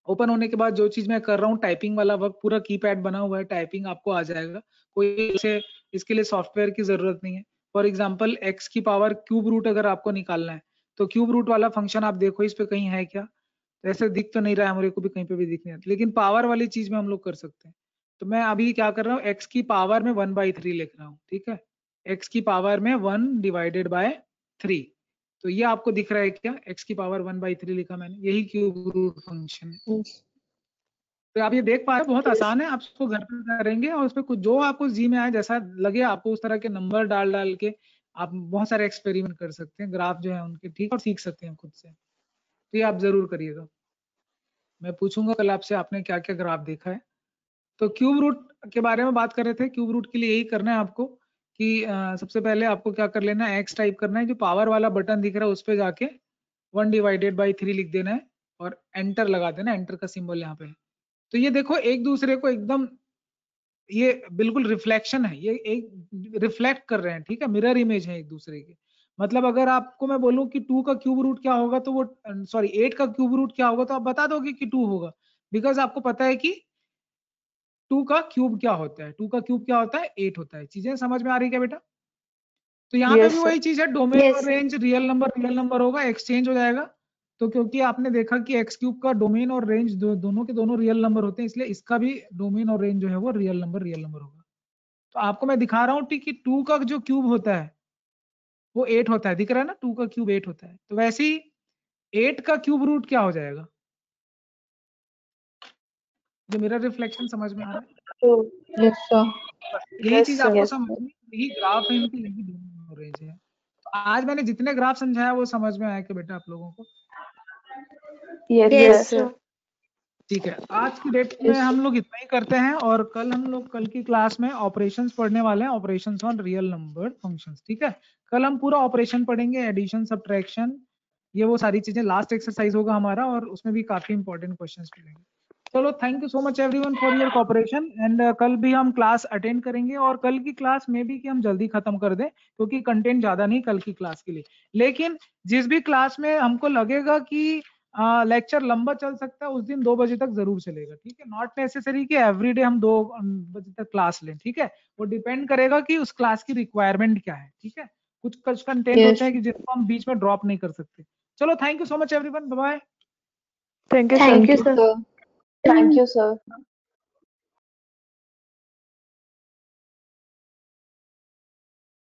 ओपन होने के बाद जो चीज मैं कर रहा हूँ टाइपिंग वाला वर्क, पूरा कीपैड बना हुआ है, टाइपिंग आपको आ जाएगा। कोई इसे इसके लिए सॉफ्टवेयर की जरूरत नहीं है। फॉर एग्जाम्पल एक्स की पावर क्यूब रूट अगर आपको निकालना है तो क्यूब रूट वाला फंक्शन आप देखो इस पे कहीं है क्या, तो ऐसे दिख तो नहीं रहा है मेरे को भी, कहीं पे भी दिख नहीं रहा, लेकिन पावर वाली चीज में हम लोग कर सकते हैं। तो मैं अभी क्या कर रहा हूँ, एक्स की पावर में 1/3 लिख रहा हूँ। ठीक है, एक्स की पावर में 1/3। तो ये आपको दिख रहा है क्या, एक्स की पावर 1/3 लिखा मैंने, यही क्यूब रूट फंक्शन है। तो आप ये देख पा रहे हो बहुत आसान है, आप इसको घर पे करेंगे और उसपे कुछ जो आपको जी में आए जैसा लगे आपको उस तरह के नंबर डाल डाल के आप बहुत सारे एक्सपेरिमेंट कर सकते हैं, ग्राफ जो है उनके, ठीक, और सीख सकते हैं खुद से। तो ये आप जरूर करिएगा। मैं पूछूंगा कल आपसे आपने क्या क्या ग्राफ देखा है। तो क्यूब रूट के बारे में बात कर रहे थे। क्यूब रूट के लिए यही करना है आपको कि सबसे पहले आपको क्या कर लेना है, एक्स टाइप करना है, जो पावर वाला बटन दिख रहा है उस पर जाके 1/3 लिख देना है और एंटर लगा देना, एंटर का सिंबल यहाँ पे है। तो ये देखो एक दूसरे को एकदम, ये बिल्कुल रिफ्लेक्शन है, ये एक रिफ्लेक्ट कर रहे हैं। ठीक है, मिरर इमेज है एक दूसरे के। मतलब अगर आपको मैं बोलूं कि 2 का क्यूब रूट क्या होगा तो वो, सॉरी 8 का क्यूब रूट क्या होगा तो आप बता दोगे कि 2 होगा, बिकॉज आपको पता है कि 2 का क्यूब क्या होता है, 2 का क्यूब क्या होता है, 8 होता है। चीजें समझ में आ रही है क्या बेटा? तो यहाँ पे भी Yes, sir. वही चीज है, डोमेन Yes, और sir. रेंज रियल नंबर होगा, एक्सचेंज हो जाएगा। तो क्योंकि आपने देखा कि एक्स क्यूब का डोमेन और रेंज दोनों के दोनों रियल नंबर होते हैं, इसलिए इसका भी डोमेन और रेंज जो है वो रियल नंबर होगा। तो आपको मैं दिखा रहा हूँ कि 2 का जो क्यूब होता है वो 8 होता है, दिख रहा है ना, 2 का क्यूब 8 होता है। तो वैसे ही 8 का क्यूब रूट क्या हो जाएगा, जो मिरर रिफ्लेक्शन समझ में आ रहा है? Oh, yes, sir. यही Yes, चीज sir. आपको Yes, sir. समझनी, यही ग्राफ है इनकी, यही दोनों रेंज है। तो आज मैंने जितने ग्राफ समझाया वो समझ में आया कि बेटा आप लोगों को? Yes, Yes, sir. sir. ठीक है, आज की डेट में Yes, हम लोग इतना ही करते हैं और कल हम लोग कल की क्लास में ऑपरेशंस पढ़ने वाले हैं, operations on real number functions. ठीक है, कल हम पूरा ऑपरेशन पढ़ेंगे, एडिशन, सब्ट्रैक्शन, ये वो सारी चीजें। लास्ट एक्सरसाइज होगा हमारा और उसमें भी काफी इंपॉर्टेंट क्वेश्चंस मिलेंगे। चलो, thank you so much everyone for your cooperation and कल भी हम क्लास अटेंड करेंगे और कल की क्लास में भी कि हम जल्दी खत्म कर दें क्योंकि कंटेंट ज्यादा नहीं कल की क्लास के लिए। लेकिन जिस भी क्लास में हमको लगेगा कि लेक्चर लंबा चल सकता है उस दिन 2 बजे तक जरूर चलेगा। ठीक है, नॉट नेसेसरी कि एवरीडे हम 2 बजे तक क्लास लें। ठीक है, वो डिपेंड करेगा कि उस क्लास की रिक्वायरमेंट क्या है। ठीक है, कुछ कंटेंट yes. होते हैं कि जिनको हम बीच में ड्रॉप नहीं कर सकते। चलो, thank you so much everyone, bye bye. Thank you, Thank you, sir. sir. Thank you, sir.